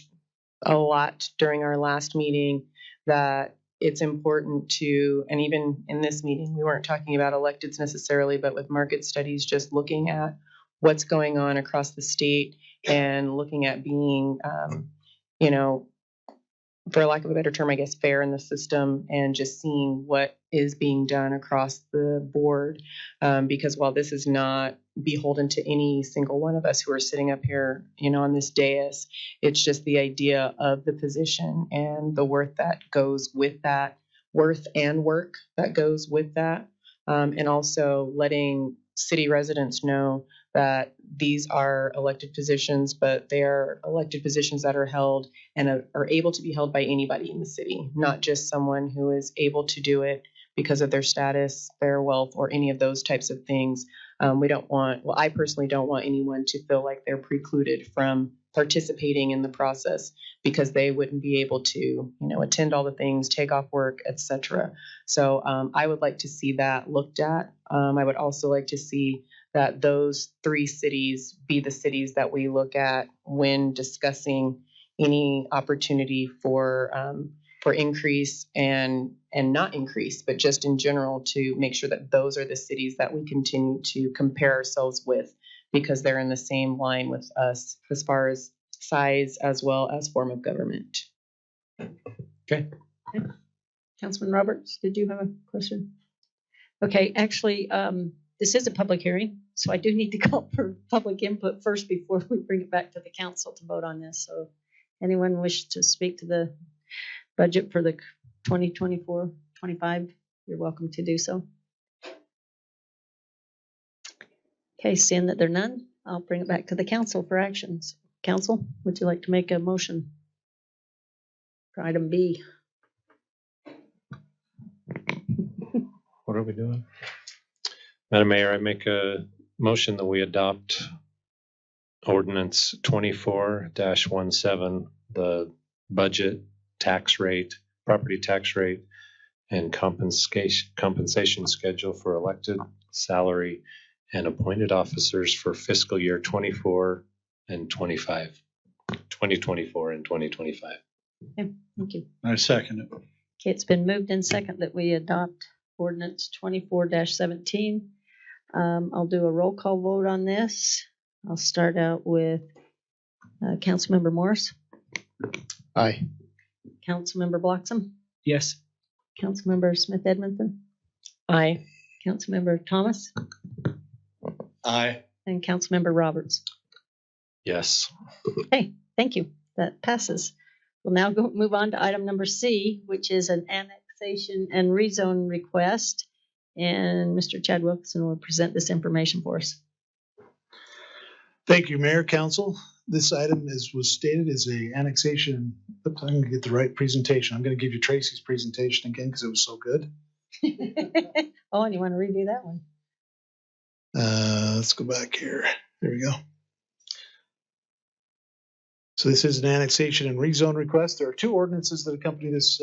E: a lot during our last meeting, that it's important to, and even in this meeting, we weren't talking about electeds necessarily, but with market studies, just looking at what's going on across the state and looking at being, for lack of a better term, I guess, fair in the system and just seeing what is being done across the board. Because while this is not beholden to any single one of us who are sitting up here, on this dais, it's just the idea of the position and the worth that goes with that, worth and work that goes with that. And also letting city residents know that these are elected positions, but they are elected positions that are held and are able to be held by anybody in the city, not just someone who is able to do it because of their status, their wealth, or any of those types of things. I personally don't want anyone to feel like they're precluded from participating in the process because they wouldn't be able to, attend all the things, take off work, etc. So I would like to see that looked at. I would also like to see that those 3 cities be the cities that we look at when discussing any opportunity for increase and not increase, but just in general to make sure that those are the cities that we continue to compare ourselves with because they're in the same line with us as far as size as well as form of government.
B: Okay.
A: Councilman Roberts, did you have a question? Okay, actually, this is a public hearing, so I do need to call for public input first before we bring it back to the council to vote on this. So anyone wish to speak to the budget for the 2024-25, you're welcome to do so. Okay, seeing that there are none, I'll bring it back to the council for actions. Council, would you like to make a motion for item B?
B: What are we doing? Madam Mayor, I make a motion that we adopt ordinance 24-17, the budget, tax rate, property tax rate, and compensation schedule for elected, salary, and appointed officers for fiscal year 24 and 25. 2024 and 2025.
A: Okay, thank you.
O: I second it.
A: Okay, it's been moved in second that we adopt ordinance 24-17. I'll do a roll call vote on this. I'll start out with Councilmember Morris.
H: Aye.
A: Councilmember Bloxham.
M: Yes.
A: Councilmember Smith Edmondson.
E: Aye.
A: Councilmember Thomas.
O: Aye.
A: And Councilmember Roberts.
B: Yes.
A: Okay, thank you. That passes. We'll now move on to item number C, which is an annexation and rezone request. And Mr. Chad Wilkinson will present this information for us.
K: Thank you, Mayor, Council. This item, as was stated, is a annexation. Oops, I'm gonna get the right presentation. I'm gonna give you Tracy's presentation again because it was so good.
A: Oh, and you want to redo that one?
K: Let's go back here. There we go. So this is an annexation and rezone request. There are two ordinances that accompany this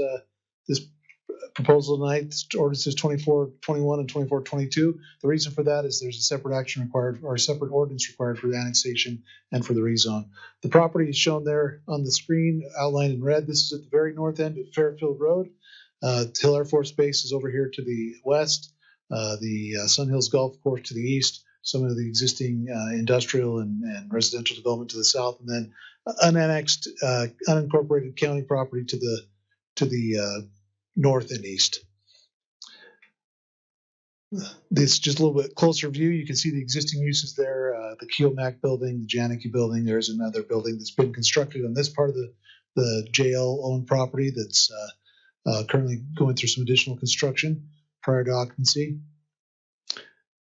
K: proposal tonight. This ordinances 2421 and 2422. The reason for that is there's a separate action required, or a separate ordinance required for the annexation and for the rezone. The property is shown there on the screen, outlined in red. This is at the very north end of Fairfield Road. Hill Air Force Base is over here to the west. The Sun Hills Golf Course to the east. Some of the existing industrial and residential development to the south, and then unannexed, unincorporated county property to the north and east. This is just a little bit closer view. You can see the existing uses there, the Keelmac building, the Janicki building. There's another building that's been constructed on this part of the JL-owned property that's currently going through some additional construction prior to occupancy.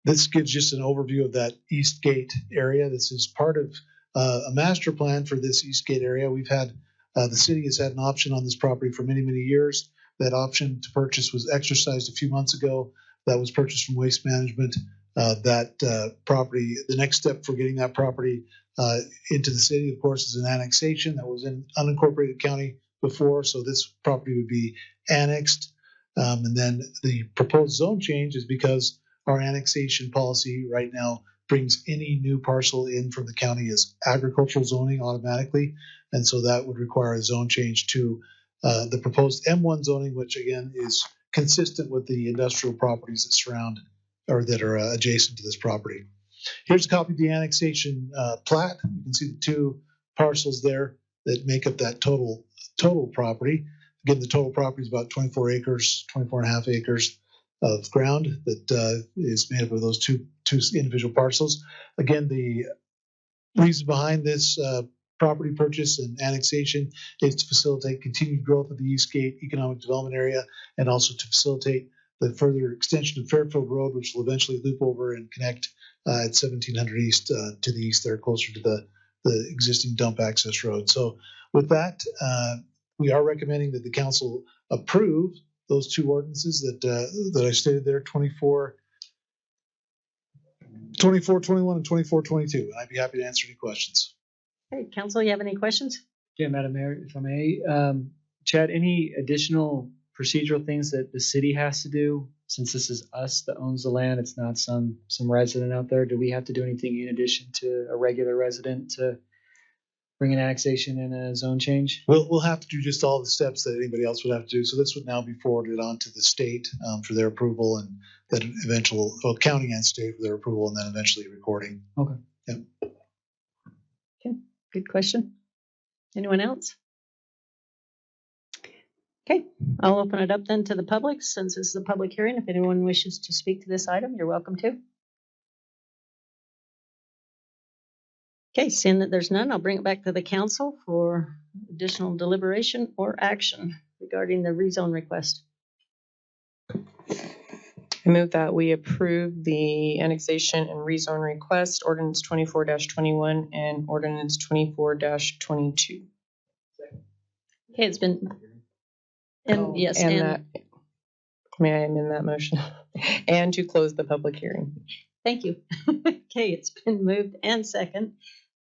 K: This gives just an overview of that East Gate area. This is part of a master plan for this East Gate area. We've had, the city has had an option on this property for many, many years. That option to purchase was exercised a few months ago. That was purchased from Waste Management. That property, the next step for getting that property into the city, of course, is an annexation. That was in unincorporated county before, so this property would be annexed. And then the proposed zone change is because our annexation policy right now brings any new parcel in from the county as agricultural zoning automatically. And so that would require a zone change to the proposed M1 zoning, which again is consistent with the industrial properties that surround or that are adjacent to this property. Here's a copy of the annexation plat. You can see the two parcels there that make up that total property. Again, the total property is about 24 acres, 24 and a half acres of ground that is made up of those two individual parcels. Again, the reason behind this property purchase and annexation is to facilitate continued growth of the Eastgate economic development area and also to facilitate the further extension of Fairfield Road, which will eventually loop over and connect at 1700 East to the east there, closer to the existing dump access road. So with that, we are recommending that the council approve those two ordinances that I stated there, 2421 and 2422. I'd be happy to answer any questions.
A: Hey, council, you have any questions?
M: Yeah, Madam Mayor, if I may. Chad, any additional procedural things that the city has to do, since this is us that owns the land, it's not some resident out there? Do we have to do anything in addition to a regular resident to bring an annexation and a zone change?
K: We'll have to do just all the steps that anybody else would have to do. So this would now be forwarded on to the state for their approval, and then eventual, well, county and state for their approval, and then eventually recording.
M: Okay.
K: Yep.
A: Okay, good question. Anyone else? Okay, I'll open it up then to the public, since this is a public hearing. If anyone wishes to speak to this item, you're welcome to. Okay, seeing that there's none, I'll bring it back to the council for additional deliberation or action regarding the rezone request.
E: I move that we approve the annexation and rezone request, ordinance 24-21 and ordinance 24-22.
A: Okay, it's been, and yes,
E: and that, may I amend that motion? And to close the public hearing.
A: Thank you. Okay, it's been moved and second,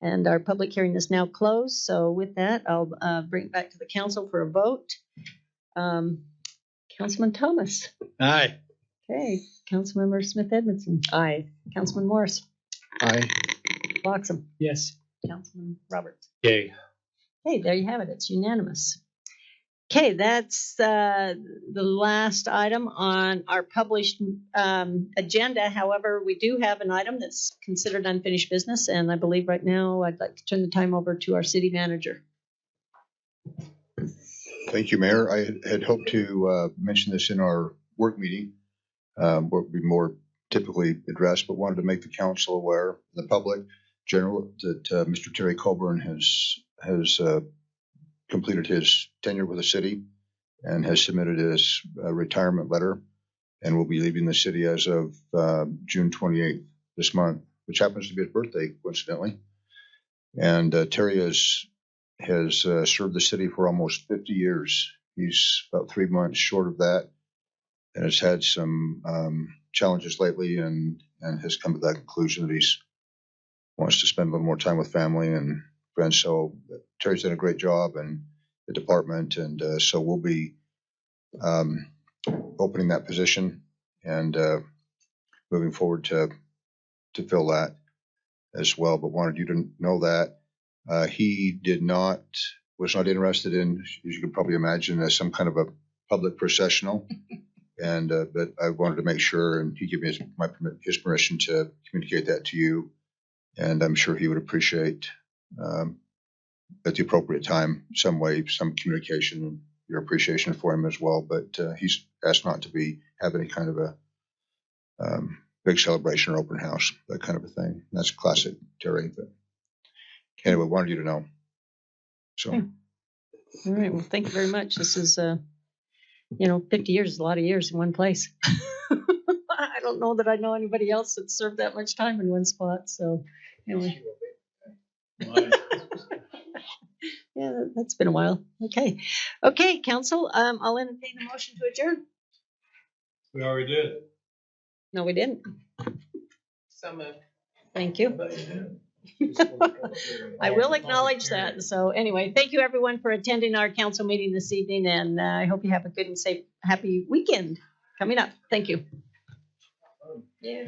A: and our public hearing is now closed. So with that, I'll bring it back to the council for a vote. Councilman Thomas.
R: Aye.
A: Okay. Councilmember Smith Edmondson.
E: Aye.
A: Councilman Morris.
K: Aye.
A: Bloxham.
M: Yes.
A: Councilman Roberts.
B: Yay.
A: Okay, there you have it. It's unanimous. Okay, that's the last item on our published agenda. However, we do have an item that's considered unfinished business, and I believe right now I'd like to turn the time over to our city manager.
G: Thank you, Mayor. I had hoped to mention this in our work meeting, where it would be more typically addressed, but wanted to make the council aware, the public general, that Mr. Terry Colburn has completed his tenure with the city and has submitted his retirement letter. and will be leaving the city as of June 28th this month, which happens to be his birthday, coincidentally. And Terry has served the city for almost 50 years. He's about 3 months short of that, and has had some challenges lately, and has come to that conclusion that he's wants to spend a little more time with family and friends. So Terry's done a great job in the department, and so we'll be opening that position and moving forward to fill that as well. But wanted you to know that he was not interested in, as you can probably imagine, as some kind of a public processional. And but I wanted to make sure, and he gave me his permission to communicate that to you. And I'm sure he would appreciate at the appropriate time, some communication, your appreciation for him as well. But he's asked not to have any kind of a big celebration or open house, that kind of a thing. That's classic Terry. But anyway, wanted you to know. So.
A: Okay. All right. Well, thank you very much. This is, 50 years is a lot of years in one place. I don't know that I know anybody else that served that much time in one spot. So anyway. Yeah, that's been a while. Okay, council, I'll entertain a motion to adjourn.
O: We already did.
A: No, we didn't.
E: So moved.
A: Thank you. I will acknowledge that. So anyway, thank you everyone for attending our council meeting this evening, and I hope you have a good and safe, happy weekend coming up. Thank you. Yeah.